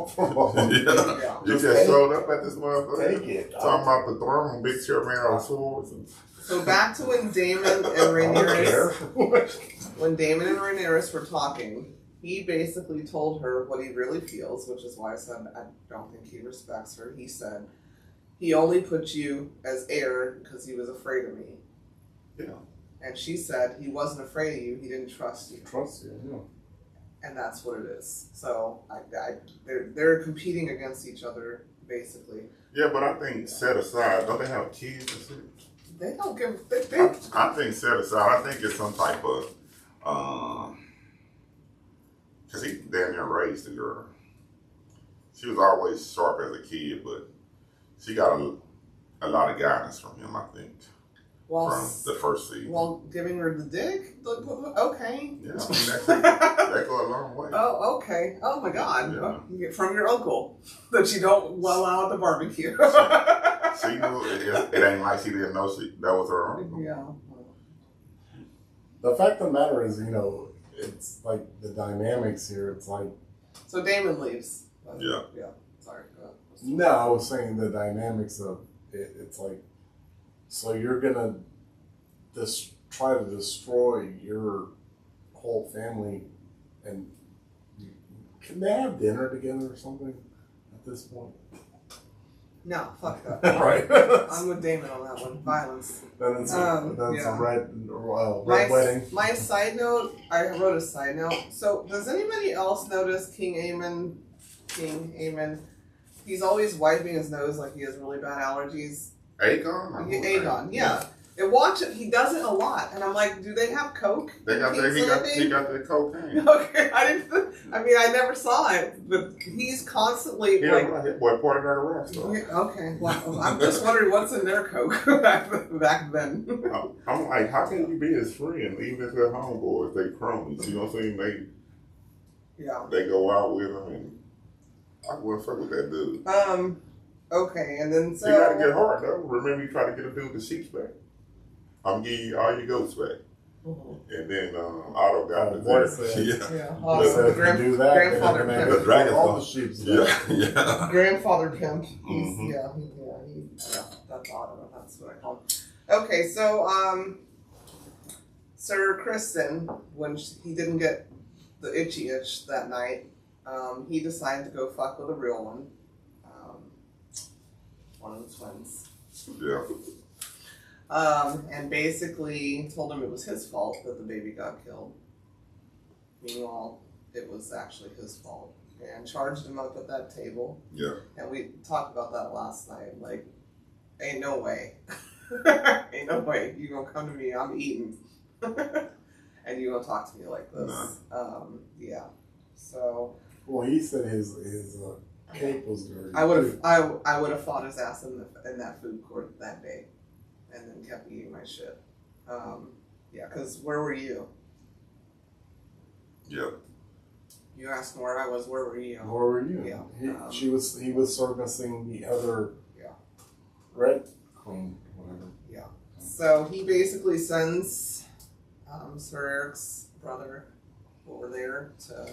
from us? Yeah. You just showed up at this motherfucker. Take it. Talking about the throne, big chair made out of swords. So back to when Damon and Rhaenyra were talking. He basically told her what he really feels, which is why I said I don't think he respects her. He said, he only put you as heir because he was afraid of me. Yeah. And she said, he wasn't afraid of you, he didn't trust you. Yeah. And that's what it is. So they're competing against each other, basically. Yeah, but I think set aside, don't they have kids and shit? They don't give... I think set aside, I think it's some type of... Because he damn near raised the girl. She was always sharp as a kid, but she got a lot of guidance from him, I think, from the first season. Well, giving her the dick? Okay. Yeah, I mean, that go a long way. Oh, okay. Oh, my God. Yeah. From your uncle that you don't allow at the barbecue. She knew it ain't like she didn't know that was her uncle. Yeah. The fact of the matter is, it's like the dynamics here. It's like, So Damon leaves. Yeah. Yeah. Sorry. no, I was saying the dynamics of it. It's like, so you're gonna try to destroy your whole family, and can they have dinner together or something at this point? No, fuck that. Right. I'm with Damon on that one. Violence. Then it's yeah. a red wedding. My side note, I wrote a side note. So, does anybody else notice King Aemon, he's always wiping his nose like he has really bad allergies. Aegon? Aegon, yeah. And watch it, he does it a lot. And I'm like, do they have Coke? He got that cocaine. Okay, I never saw it, but he's constantly That boy poured it out of rap store. okay, well, I'm just wondering what's in their Coke back then. I'm like, how can you be his friend, even if they're homeboys, they cronies? You know what I'm saying? They go out with him, and I wouldn't fuck with that dude. Okay, and then so you gotta get hard though. Remember, you try to get a dude the sheep's back. I'm giving you all your goats back. Mm-hmm. And then Otto got the grandfather pimp. The dragon all the sheep. Yeah. Grandfather pimp. Mm-hmm. That's Otto. That's what I call him. Okay, so Sir Kristen, when he didn't get the itchy itch that night, he decided to go fuck with a real one. One of the twins. Yeah. And basically told him it was his fault that the baby got killed. Meanwhile, it was actually his fault. And charged him up at that table. Yeah. And we talked about that last night. Like, ain't no way. Ain't no way. You gonna come to me, I'm eating. And you gonna talk to me like this. Nah. Yeah. So. Well, he said his cake was dirty. I would have fought his ass in that food court that day. And then kept eating my shit. Because where were you? Yep. You asked where I was. Where were you? Where were you? Yeah. He was servicing the other Red Queen, whatever. Yeah. So he basically sends Sir Eric's brother over there to.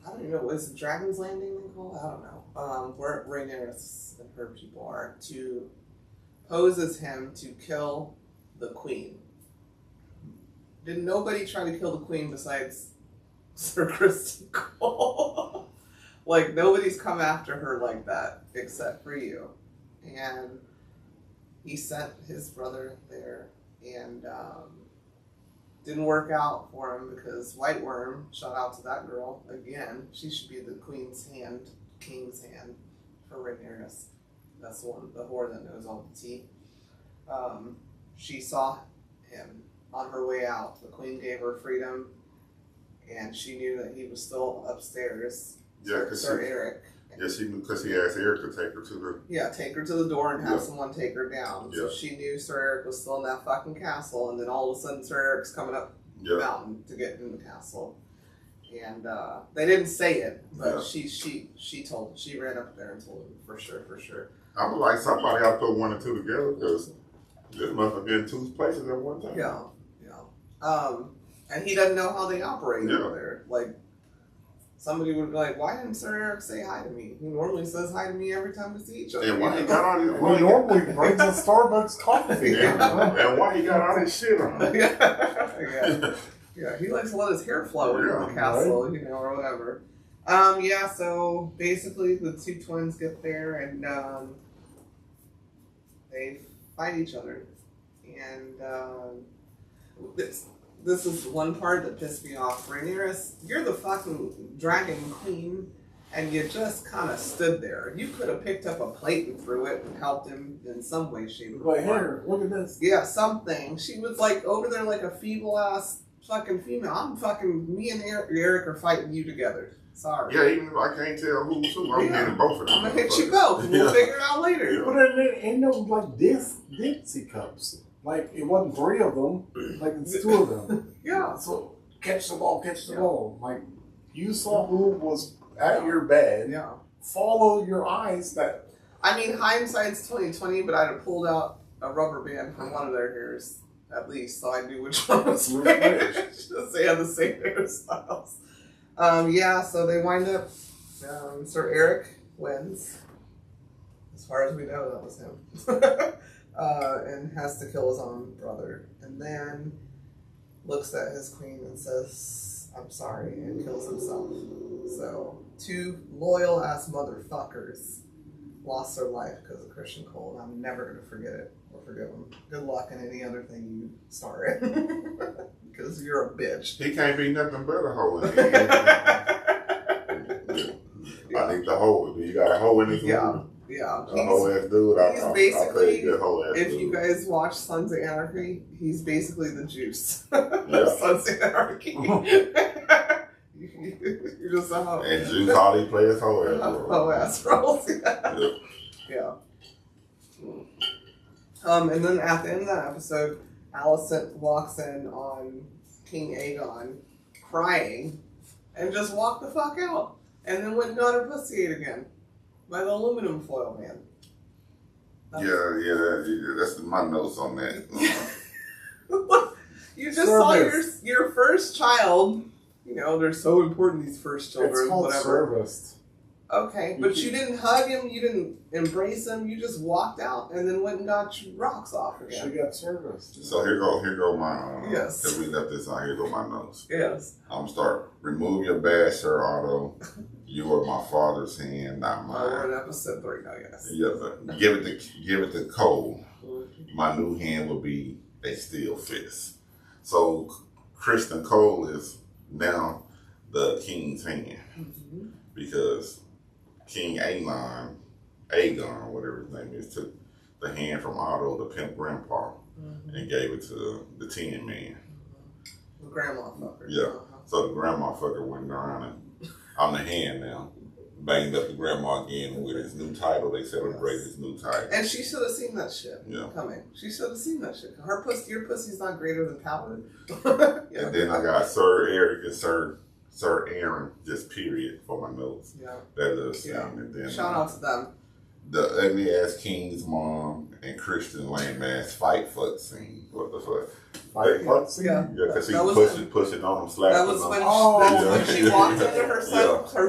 I don't even know. Is it Dragon's Landing they call it? I don't know. Where Rhaenyra and her people are to. Poses him to kill the queen. Did nobody try to kill the queen besides Sir Kristen Cole? Like, nobody's come after her like that except for you. And he sent his brother there and didn't work out for him because White Worm, shout out to that girl again. She should be the queen's hand, king's hand for Rhaenyra. That's the one, the whore that knows all the tea. She saw him on her way out. The queen gave her freedom, and she knew that he was still upstairs. Yeah, because Sir Eric. Yeah, she knew because he asked Eric to take her to the. Yeah, take her to the door and have someone take her down. Yeah. So she knew Sir Eric was still in that fucking castle, and then all of a sudden Sir Eric's coming up the mountain to get in the castle. And they didn't say it, but she ran up there and told him for sure. I would like somebody out to put one and two together because this must have been two places at one time. Yeah. And he doesn't know how they operate over there. Like, somebody would be like, why didn't Sir Eric say hi to me? He normally says hi to me every time we see each other. And why he got all this? He normally brings a Starbucks coffee. And why he got all this shit on? Yeah, he likes to let his hair flow in the castle, or whatever. So basically the two twins get there and they fight each other. And this is one part that pissed me off. Rhaenyra, you're the fucking dragon queen, and you just kind of stood there. You could have picked up a plate and threw it and helped him in some way, shape, or form. Here, look at this. Yeah, something. She was like over there like a feeble-ass fucking female. Me and Eric are fighting you together. Sorry. Yeah, even if I can't tell who's who, I'm getting both of them. I'm gonna hit you both. We'll figure it out later. But there ain't no like Dixie cups. Like it wasn't 3 of them. Like it's 2 of them. Yeah. So catch the ball. Like you saw who was at your bed. Yeah. Follow your eyes. That I mean, hindsight's 20/20, but I'd have pulled out a rubber band from one of their hairs at least, so I knew which one was which. Just they had the same hairstyles. Yeah, so they wind up. Sir Eric wins. As far as we know, that was him. And has to kill his own brother, and then looks at his queen and says, "I'm sorry," and kills himself. So 2 loyal ass motherfuckers lost their life because of Christian Cole, and I'm never gonna forget it or forgive him. Good luck in any other thing you star in, because you're a bitch. He can't be nothing but a hoe in I think the hoe. You got a hoe in this movie? Yeah. A hoe ass dude. He's basically, good hoe ass if dude. you guys watch Sons of Anarchy, he's basically the juice. Yeah. Sons of Anarchy. You're just a hoe. And Juice all he plays hoe ass. Hoe ass rolls. Yeah. And then at the end of that episode, Alicent walks in on King Aegon crying and just walked the fuck out. And then went and got her pussy ate again by the aluminum foil man. That's my notes on that. You just saw your first child. You know, they're so important, these first children. It's called whatever. serviced. Okay, but you didn't hug him, you didn't embrace him, you just walked out and then went and got your rocks off again. She got serviced. So here go my Yes. Because we left this out, here go my notes. Yes. I'm gonna start. Remove your badge, Sir Otto. You are my father's hand, not mine. We're in episode 3 now, yes. Yeah, but give it to Cole. My new hand will be a steel fist. So Kristen Cole is now the king's hand because King Aegon, whatever his name is, took the hand from Otto, the pimp grandpa, and gave it to the Tin Man. The grandma fucker. Yeah. So the grandma fucker went around and I'm the hand now. Banged up the grandma again with his new title. They celebrate his new title. And she should have seen that shit coming. She should have seen that shit. Her pussy, your pussy's not greater than Paladin. And then I got Sir Eric and Sir Aaron, just period, for my notes. Yeah. That little scene. And then shout out to them. The ugly ass King's mom and Christian lame ass fight fuck scene. What the fuck? Fight fuck scene? Yeah. Yeah, because he That pushing on him, slapping That was him. when, when she walked into her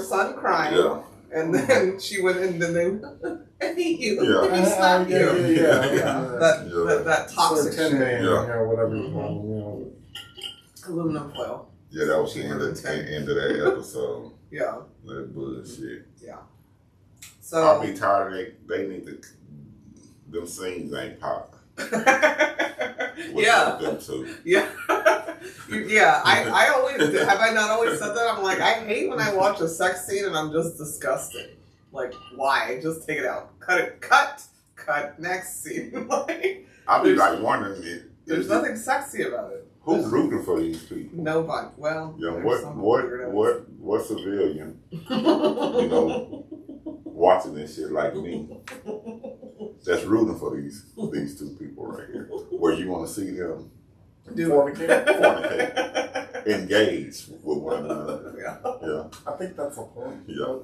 son crying. Yeah. And then she went in and they, I hate you. Yeah. Let me slap you. Yeah. That toxic Sir Tin shit. Man, Yeah. or whatever you call him, you know. Aluminum foil. Yeah, that was She the would've end of that episode. Yeah. That bullshit. Yeah. So I'll be tired of they need to, them scenes ain't pop. Yeah. Them two. Yeah. Yeah. I always have I not always said that? I'm like, I hate when I watch a sex scene and I'm just disgusted. Like, why? Just take it out. Cut it. Cut. Next scene. Like, I'll be like wondering there's nothing sexy about it. who's rooting for these people. Nobody. Well, Yeah, there's some weirdos. what civilian, you know, watching this shit like me, that's rooting for these two people right here, where you want to see them fornicate, engage with one another. Yeah. I think that's the point. Yeah.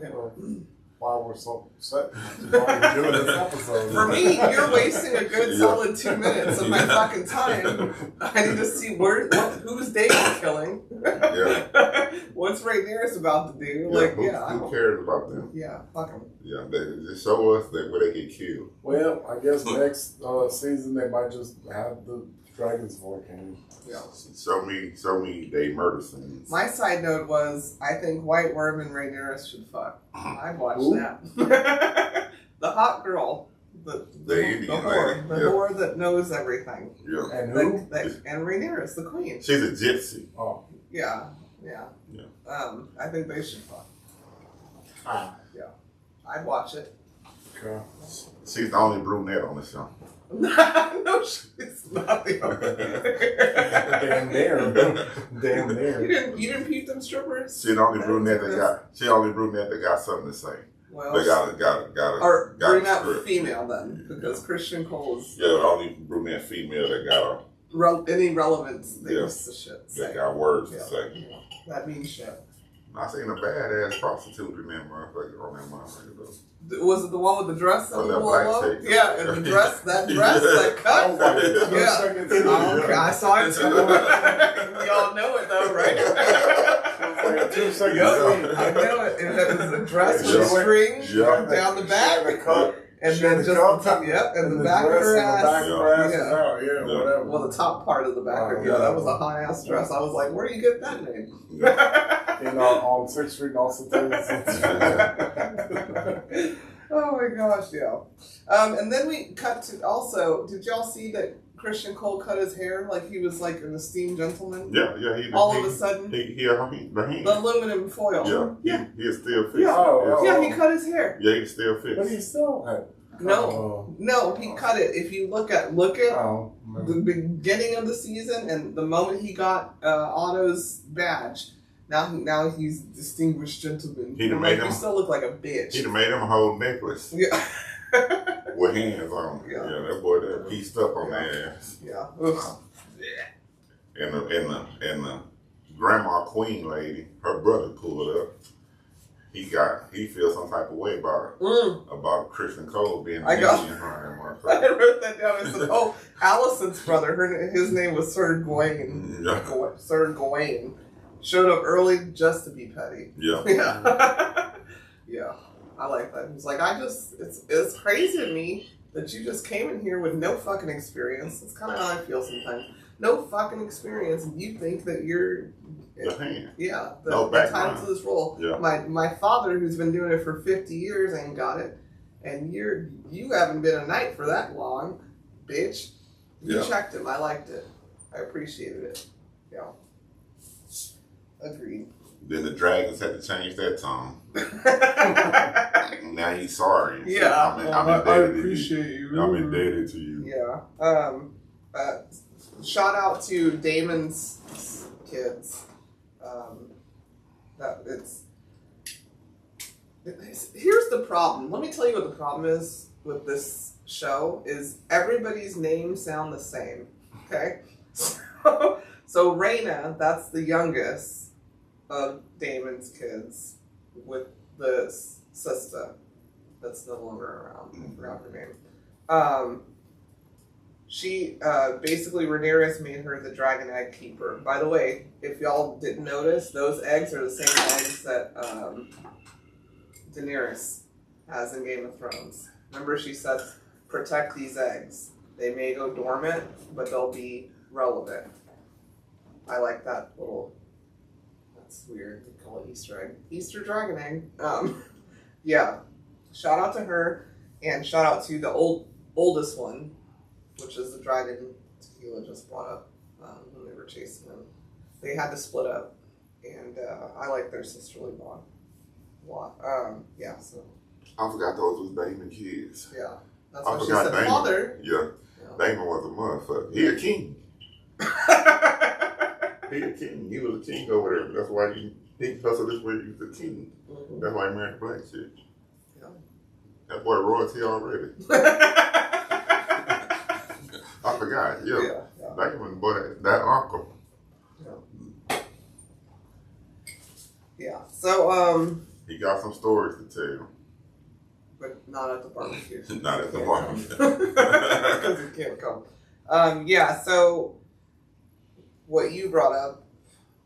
Why we're so upset. Why we're doing this episode. For me, you're wasting a good solid 2 minutes of my fucking time. I need to see who's David killing. Yeah. What's Rhaenyra's about to do? Yeah, Like, who cares about them? Yeah, fuck them. Yeah, they just show us that where they get killed. Well, I guess next season they might just have the dragons for king. Yeah. Show me they murder scenes. My side note was, I think White Worm and Rhaenyra should fuck. I'd watch Who? that. The hot girl. The Indian whore. lady, The yeah. whore that knows everything. Yeah. And who? And Rhaenyra's the queen. She's a gypsy. Oh. Yeah. Yeah. I think they should fuck. Ah. Yeah. I'd watch it. Okay. She's the only brunette on the show. No, she's not the Damn only. Damn there. You didn't peep them strippers? She the only brunette that got something to say. Well, They got or got a bring out script. female then, because Christian Cole's Yeah, the only brunette female that got any relevance they Yeah. used to shit. that Say. got words to Yeah. say. That means shit. I seen a badass prostitute in that motherfucker on that motherfucker though. Was it the one with the dress that Oh, was that blow black up? chick. Yeah, and the dress, that cut. Yeah. Okay, I saw it too. Y'all know it though, right? Like 2 seconds. Yep, I know it. And that was the dress with the strings down the back. And then just the top, and the back of her ass. Whatever. Well, the top part of the back of that was a hot ass dress. I was like, where do you get that name? On 6th Street and also 30th. Oh my gosh, yeah. And then we cut to also, did y'all see that Christian Cole cut his hair like he was like an esteemed gentleman? Yeah. All of a sudden, the aluminum foil. He is still fixed. Yeah, he cut his hair. Yeah, he's still fixed. But he still had. No, he cut it. If you look at the beginning of the season and the moment he got Otto's badge, now he's distinguished gentleman. You still look like a bitch. He'd have made him a whole necklace. Yeah. With hands on him. Yeah. That boy that pieced up on their ass. Yeah. And the grandma queen lady, her brother pulled up. He feels some type of way about Christian Cole being I Indian. I wrote that down. I said, "Oh, Allison's brother. His name was Sir Gawain. Yeah. Sir Gawain showed up early just to be petty. Yeah. Yeah. I like that. He's like, it's crazy to me that you just came in here with no fucking experience. It's kind of how I feel sometimes. No fucking experience, and you think that you're The hand. Yeah, No the title to this role. Yeah. My father, who's been doing it for 50 years, ain't got it, and you haven't been a knight for that long, bitch. You checked him. I liked it. I appreciated it. Yeah. Agreed. Then the dragons had to change that tone. Now he's sorry. Yeah. I appreciate you. I'm indebted to you. Yeah. Shout out to Damon's kids. Here's the problem. Let me tell you what the problem is with this show is everybody's names sound the same. Okay? So Raina, that's the youngest of Damon's kids with the sister that's no longer around. I forgot her name. She basically Rhaenyra made her the dragon egg keeper. By the way, if y'all didn't notice, those eggs are the same eggs that Daenerys has in Game of Thrones. Remember, she said, "Protect these eggs. They may go dormant, but they'll be relevant." I like that little. That's weird. We call it Easter egg. Easter dragon egg. Yeah. Shout out to her, and shout out to the oldest one, which is the dragon Tequila just brought up when they were chasing him. They had to split up, and I like their sisterly bond a lot. Yeah, so. I forgot those was Damon kids. Yeah. That's I what she forgot said. Damon. Father. Yeah. Damon was a motherfucker. He a king. He a king. He was a king over there. That's why he hustled this way. He was a king. Mm-hmm. That's why he married a black chick. Yeah. That boy royalty already. I forgot. Yeah. Damon, boy, that uncle. Yeah. So, he got some stories to tell. But not at the barbecue. Not at the barbecue. Because he can't come. Yeah, so what you brought up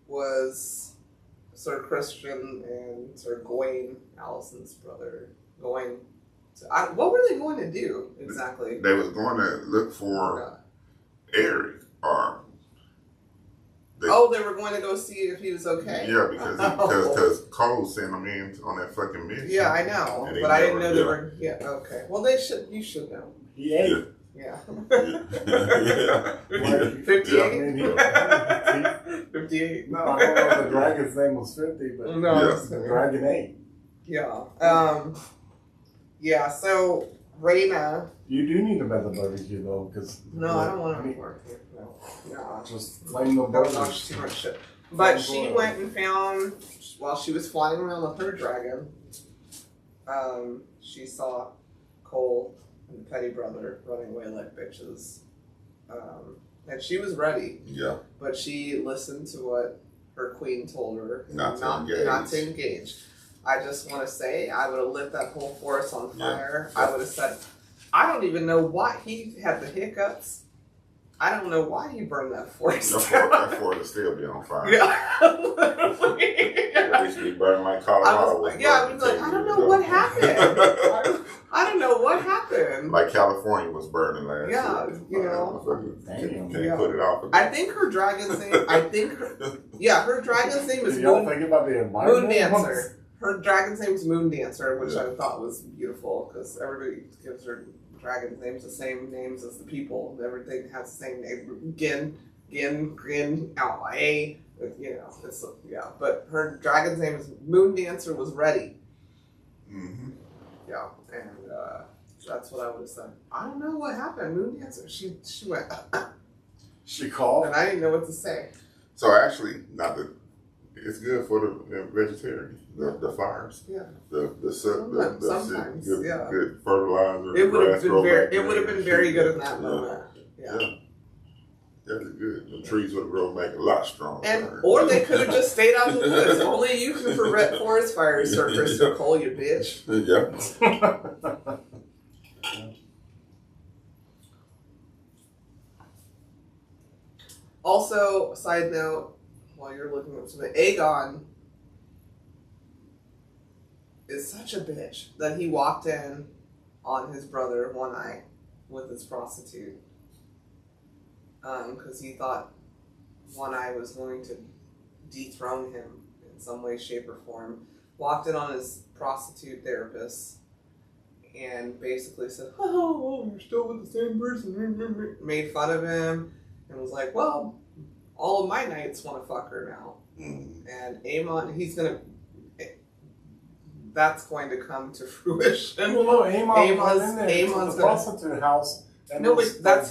was Sir Christian and Sir Gawain, Allison's brother, going to... what were they going to do, exactly? They was going to look for Eric, or... They were going to go see if he was okay? Yeah, because Cole sent them in on that fucking mission. Yeah, I know. But I didn't know they were... Yeah, okay. Well, you should know. He ate. Yeah. 58? 58. No, I don't know if the dragon's name was 50, but the dragon ate. Yeah. Yeah, so Raina... You do need a better barbecue, though, because... No, I don't want to barbecue. No. Just flame the burgers. Watch too much shit. But she went and found, while she was flying around with her dragon, she saw Cole and the petty brother running away like bitches. And she was ready. Yeah. But she listened to what her queen told her not to engage. I just want to say, I would have lit that whole forest on fire. Yeah. I would have said, I don't even know why he had the hiccups. I don't know why he burned that forest. That forest would still be on fire. Yeah, literally. At least be burning like Colorado. I was like, I don't know what happened. I don't know what happened. Like California was burning last year. Yeah, you know. Damn. Can you put it off? I think her dragon's name. Her dragon's name is Did y'all Moon, think about the environment? Moon Dancer. Her dragon's name is Moon Dancer, which I thought was beautiful because everybody gives her dragon's names the same names as the people. Everything has the same name. Grin, A. You know, it's But her dragon's name is Moon Dancer. Was ready. Mm-hmm. Yeah, and that's what I would have said. I don't know what happened. Moon Dancer. She went. She called, and I didn't know what to say. So actually, it's good for the vegetarian. The fires. Yeah. The Sometimes, good fertilizer. It would have been very good in that moment. Yeah. That is good. The trees would have grown back a lot stronger. Or they could have just stayed out in the woods. Only you can prevent forest fires, Sir Crystal Cole, you bitch. Yeah. Also, side note, while you're looking up something, Aegon is such a bitch that he walked in on his brother One Eye with his prostitute. Because he thought One Eye was going to dethrone him in some way, shape, or form. Walked in on his prostitute therapist and basically said, "Oh, you're still with the same person." Made fun of him and was like, "Well, all of my knights want to fuck her now." And Aemon, that's going to come to fruition. Well, no, Aemon's the prostitute house. No, but that's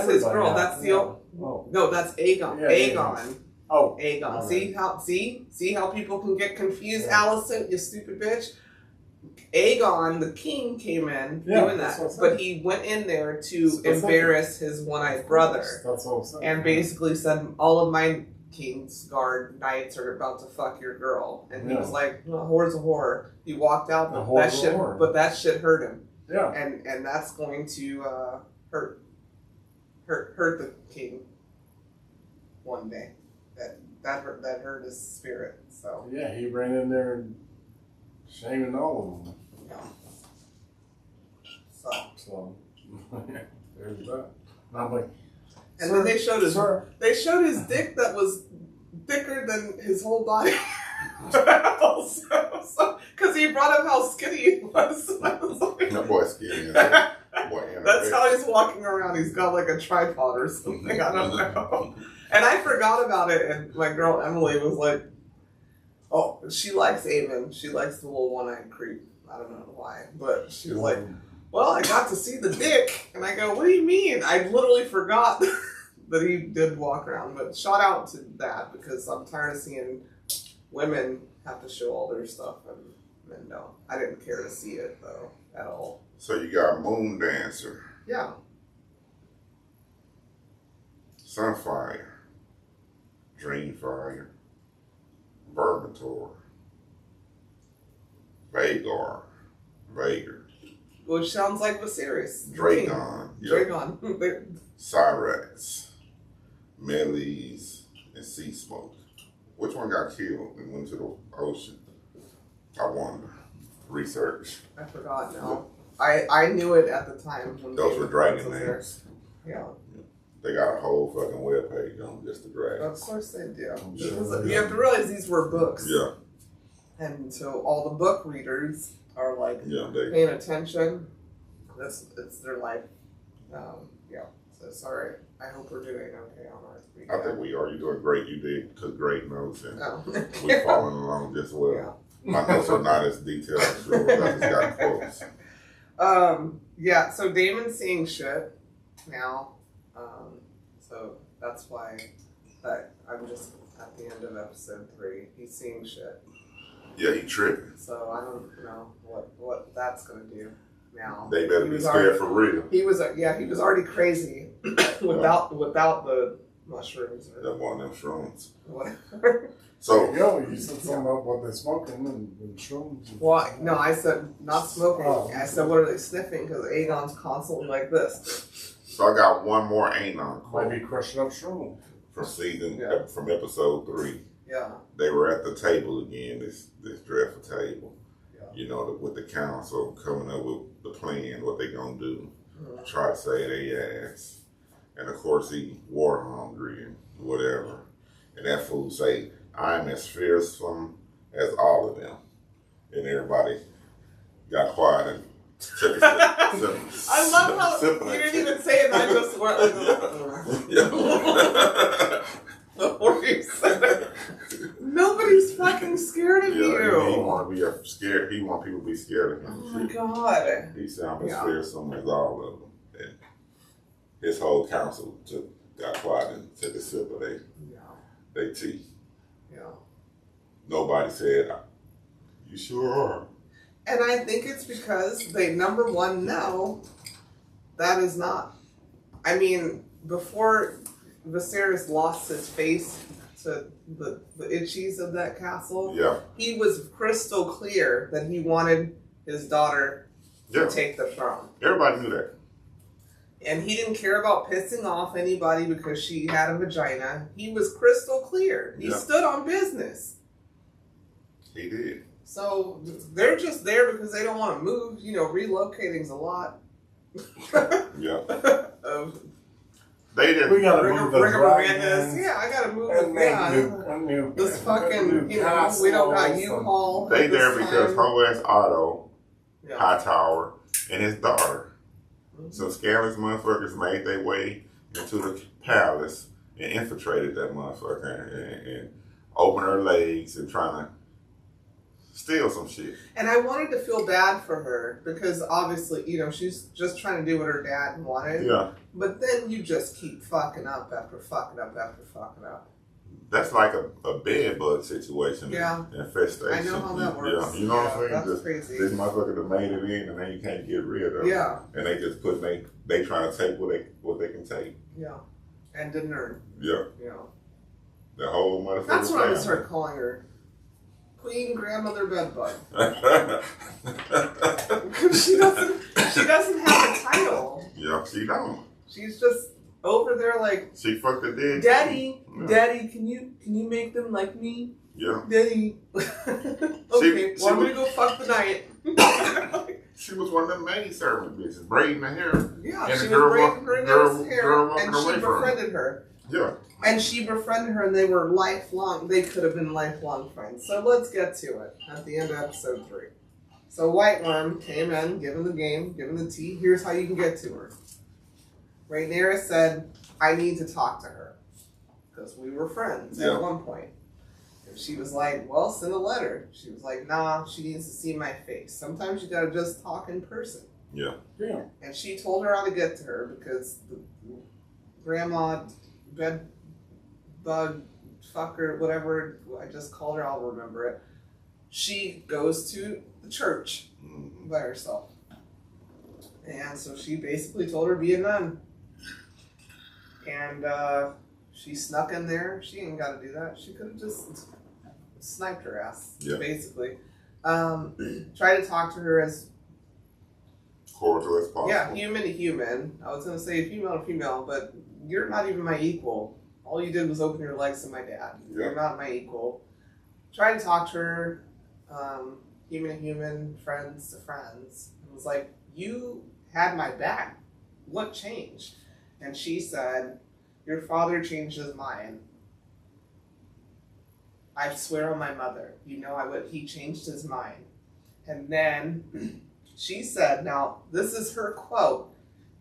his girl. That's the old. Oh. No, that's Aegon. Aegon. Oh, Aegon. Right. See how people can get confused, Allison, you stupid bitch. Aegon, the king, came in doing that, but he went in there to embarrass his one-eyed brother. That's what I'm saying. And basically said, all of my Kingsguard knights are about to fuck your girl. And he was like, well, whore's a whore. He walked out, but that shit hurt him. Yeah. And that's going to hurt the king one day. That hurt his spirit. So yeah, he ran in there and shaming all of them. Yeah. So there's that. And I'm like, and then they showed his dick that was thicker than his whole body. Also, because he brought up how skinny he was. That boy's skinny. That's how he's walking around. He's got like a tripod or something. I don't know. And I forgot about it. And my girl Emily was like, "Oh, she likes Aemon. She likes the little one-eyed creep. I don't know why, but she was like, well, I got to see the dick." And I go, "What do you mean?" I literally forgot that he did walk around. But shout out to that because I'm tired of seeing women have to show all their stuff and men don't. I didn't care to see it though at all. So you got Moon Dancer. Yeah. Sunfire. Dreamfire. Vermithor. Vagar. Which sounds like Viserys. Dragon. Dragon. Cyrax. Melis. And Sea Smoke. Which one got killed and went to the ocean? I wonder. Research. I forgot now. I knew it at the time. When those were dragon names. Yeah. They got a whole fucking webpage on just the dragons. Of course they do. Sure. You have to realize these were books. Yeah. And so all the book readers are like they paying attention. It's their life. Yeah. So sorry. I hope we're doing okay on ours. I think we are. You're doing great. You did great notes, and Oh. we're following along just well. Yeah. My notes are not as detailed as yours. I just got quotes. Yeah, so Damon's seeing shit now. So that's why I'm just at the end of episode 3. He's seeing shit. Yeah, he tripping. So I don't know what that's gonna do now. They better be scared for real. He was already crazy without the mushrooms or That one of them shrooms. whatever. So, Yo, you said something about what they're smoking and shrooms. Well, no, I said not smoking. Oh, I said, what are they sniffing? Because Aegon's constantly like this. I got one more Anon quote Might be crushing up shrooms. from episode 3. Yeah. They were at the table again, this dreadful table. Yeah. You know, with the council coming up with the plan, what they gonna do. Mhm. Try to say they ass. And of course he war hungry and whatever. And that fool say, I'm as fearsome as all of them. And everybody got quiet and took a sip. I love how you didn't even say it. I just went like, before you said it. Nobody's fucking scared of He you. want to be scared. He want people to be scared of him. Oh my god. He sounds as fearsome as all of them. And his whole council got quiet and took a sip of their tea. Yeah. Nobody said, you sure are. And I think it's because they, number one, know that is not. I mean, before Viserys lost his face to the itchies of that castle, he was crystal clear that he wanted his daughter to take the throne. Everybody knew that. And he didn't care about pissing off anybody because she had a vagina. He was crystal clear. He stood on business. He did. So they're just there because they don't want to move. You know, relocating's a lot. They didn't. We gotta move the dragons. Yeah, I gotta move And it. This fucking, you know, we don't got U-Haul. They there because whole ass Otto, Yeah. Hightower, and his daughter. Some scandalous motherfuckers made their way into the palace and infiltrated that motherfucker and opened her legs and trying to steal some shit. And I wanted to feel bad for her because obviously, you know, she's just trying to do what her dad wanted. Yeah. But then you just keep fucking up after fucking up after fucking up. That's like a bed bug situation. Yeah. Infestation. I know how that works. Yeah. You know what I'm saying? That's just, crazy. This motherfucker that made it in and then you can't get rid of it. Yeah. And they just put they trying to take what they can take. Yeah. And didn't earn. Yeah. Yeah. The whole motherfucker. That's what I'm gonna start calling her. Queen Grandmother Bedbug. Because she doesn't have a title. Yeah, she don't. She's just over there like, she fucked the dead. Daddy, Daddy, can you make them like me? Yeah. Daddy. Okay, I'm gonna go fuck the night. She was one of them maid servant bitches, braiding her hair. Yeah, and she the was braiding her hair, and she away from befriended her. Yeah. And she befriended her, and they were lifelong. They could have been lifelong friends. So let's get to it at the end of episode 3. So White Worm came in, given the game, given the tea. Here's how you can get to her. Rhaenyra said, I need to talk to her. Because we were friends at one point. And she was like, well, send a letter. She was like, nah, she needs to see my face. Sometimes you gotta just talk in person. Yeah. Yeah. And she told her how to get to her because the grandma, bed bug, fucker, whatever, I just called her, I'll remember it. She goes to the church by herself. And so she basically told her to be a nun. And she snuck in there. She ain't got to do that. She could have just sniped her ass, basically. Try to talk to her as cordial as possible. Yeah, human to human. I was going to say female to female, but you're not even my equal. All you did was open your legs to my dad. Yeah. You're not my equal. Try to talk to her, human to human, friends to friends. It was like, you had my back. What changed? And she said, your father changed his mind. I swear on my mother. You know I would. He changed his mind. And then she said, now this is her quote,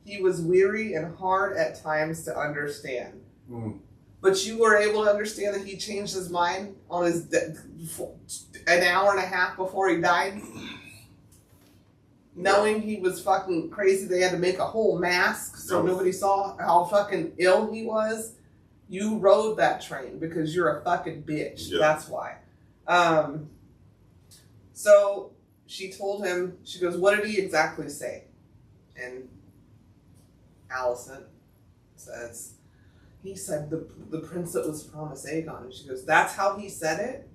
he was weary and hard at times to understand. But you were able to understand that he changed his mind on his an hour and a half before he died? Knowing he was fucking crazy, they had to make a whole mask so nobody saw how fucking ill he was. You rode that train because you're a fucking bitch. Yeah. That's why. So she told him, she goes, what did he exactly say? And Allison says, he said the prince that was promised Aegon. And she goes, that's how he said it?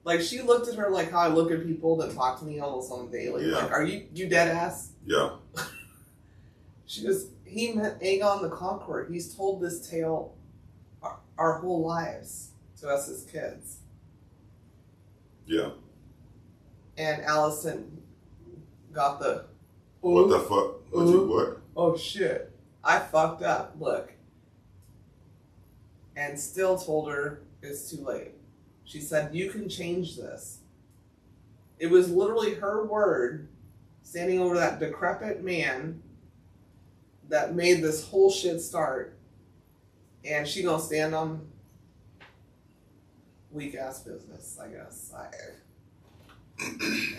Like, she looked at her like how I look at people that talk to me almost on a daily. Yeah. Like, are you dead ass? Yeah. She goes, he meant Aegon the Conqueror. He's told this tale our whole lives to us as kids. Yeah. And Allison got the... What the fuck? What you what? Oh shit. I fucked up. Look. And still told her it's too late. She said, you can change this. It was literally her word standing over that decrepit man that made this whole shit start. And she gonna stand on weak ass business, I guess.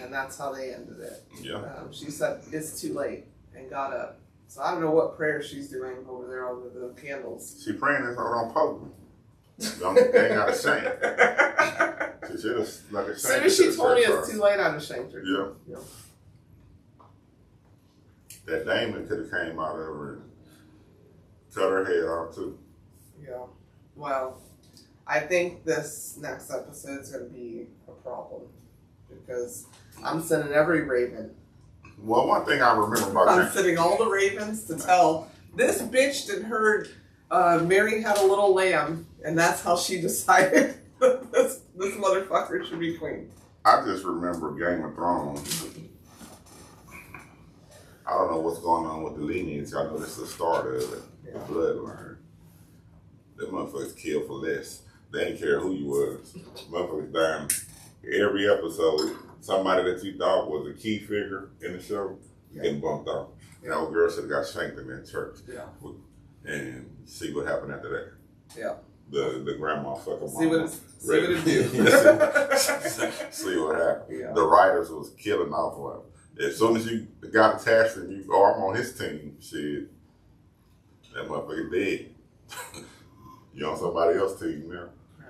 And that's how they ended it. Yeah. She said, it's too late, and got up. So I don't know what prayer she's doing over there over the candles. She praying this on public. They ain't got a shame. She should have like a shame. As soon as she told me it's too late, I'm ashamed her. Yeah. That Damon could have came out of her and cut her head off too. Yeah. Well, I think this next episode is going to be a problem because I'm sending every raven. Well, one thing I remember about I'm sending all the ravens to tell this bitch that heard Mary had a little lamb, and that's how she decided this motherfucker should be queen. I just remember Game of Thrones. I don't know what's going on with the lineage. I know this is the start of it. Yeah. The bloodline. The motherfuckers killed for less. They didn't care who you was. Motherfuckers dying every episode. Somebody that you thought was a key figure in the show getting bumped off. You know, girl should have got shanked in that church. Yeah. And see what happened after that. Yeah. The grandma fucking See what it do. See what happened. Yeah. The writers was killing off of him. As soon as you got attached and you, I'm on his team, shit, that motherfucker dead. You on somebody else's team now.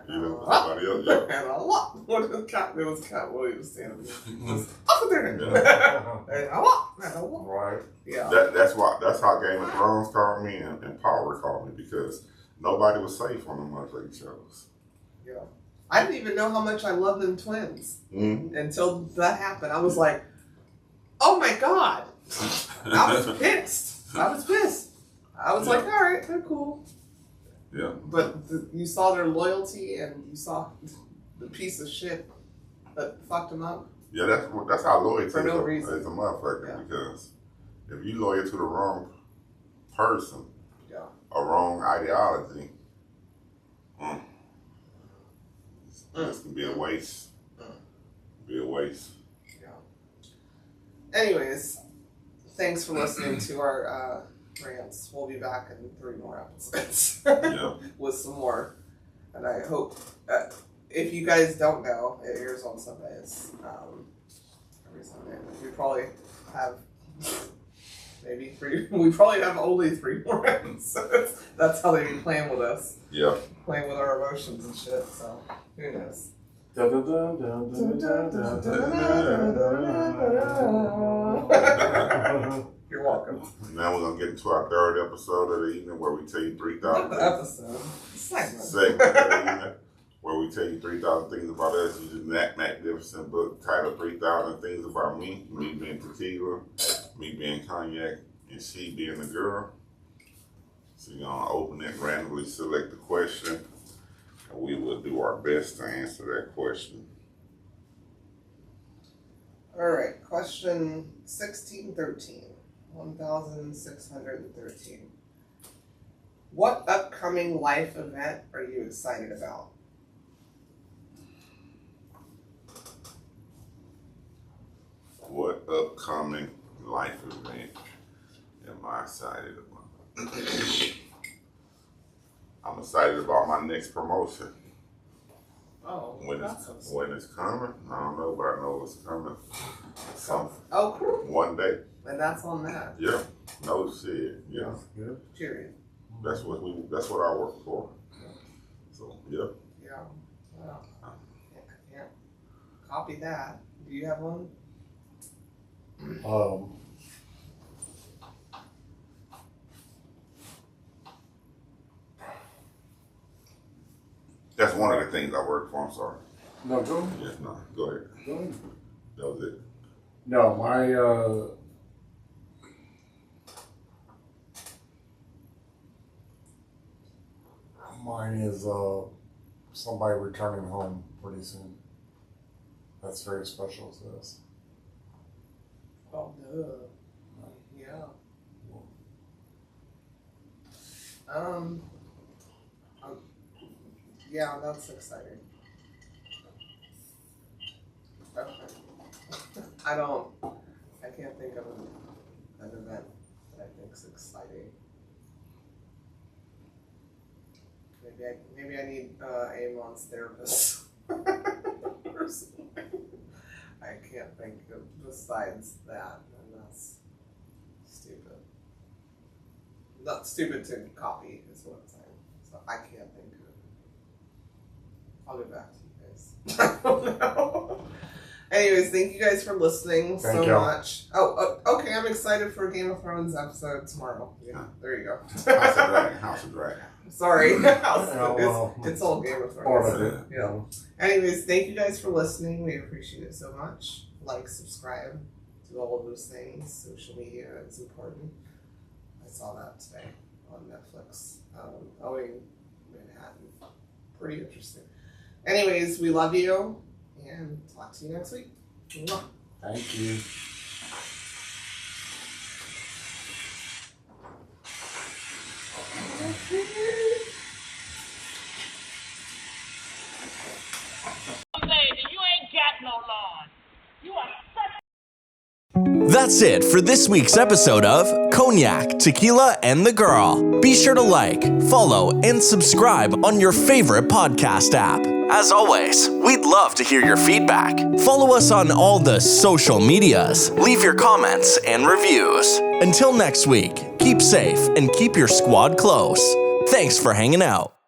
You know, somebody else. Yeah. And a lot. What was Cat Williams standing there? Up there. And a lot. And a lot. Right. Yeah. That's how Game of Thrones called me and Power called me, because nobody was safe on the motherfucking shows. Yeah. I didn't even know how much I loved them twins until that happened. I was like, oh my God. I was pissed. I was like, all right, they're cool. Yeah. But you saw their loyalty and you saw the piece of shit that fucked them up. Yeah, that's how loyalty For no reason. is a motherfucker. Yeah. Because if you loyal to the wrong person, Yeah. a wrong ideology, this can be a waste. Be a waste. Yeah. Anyways, thanks for listening to our rants. We'll be back in 3 more episodes Yeah. with some more. And I hope, if you guys don't know, it airs on Sundays. Every Sunday. We probably have maybe 3. We probably have only 3 more episodes. That's how they be playing with us. Yeah. Playing with our emotions and shit. So who knows? You're welcome. Now we're gonna get into our 3rd episode of the evening, where we tell you 3,000 Not the episode. Segment. segment of the evening, where we tell you 3,000 things about us. Using that magnificent book titled 3,000 Things About Me being Tequila, me being Cognac, and she being the girl. So you're gonna open it, randomly select the question, and we will do our best to answer that question. Alright, question 1613. 1613. What upcoming life event are you excited about? What upcoming life event am I excited about? I'm excited about my next promotion. Oh, When it's coming, I don't know, but I know it's coming. Oh, cool. One day. And that's on that. Yeah. No shit. Yeah. Good. Period. That's what I work for. So yeah. Yeah. Well, yeah. Copy that. Do you have one? That's one of the things I work for. I'm sorry. No, go ahead. Yes, no. Go ahead. Go ahead. That was it. No, mine is somebody returning home pretty soon. That's very special to us. Oh, duh. Yeah. Yeah, that's exciting. Okay. I can't think of an event that I think's exciting. Maybe I need Amon's therapist or something. I can't think of besides that, and that's stupid. Not stupid to copy is what I'm saying. So I can't think of it. I'll get back to you guys. I don't know. Anyways, thank you guys for listening so much. Oh, okay. I'm excited for a Game of Thrones episode tomorrow. Yeah, there you go. House of Dragon. Sorry. It's all Game of Thrones. Yeah. Anyways, thank you guys for listening. We appreciate it so much. Like, subscribe, do all of those things. Social media is important. I saw that today on Netflix. Owing Manhattan. Pretty interesting. Anyways, we love you. And talk to you next week. Mwah. Thank you. That's it for this week's episode of Cognac, Tequila, and the Girl. Be sure to like, follow, and subscribe on your favorite podcast app. As always, we'd love to hear your feedback. Follow us on all the social medias. Leave your comments and reviews. Until next week, keep safe and keep your squad close. Thanks for hanging out.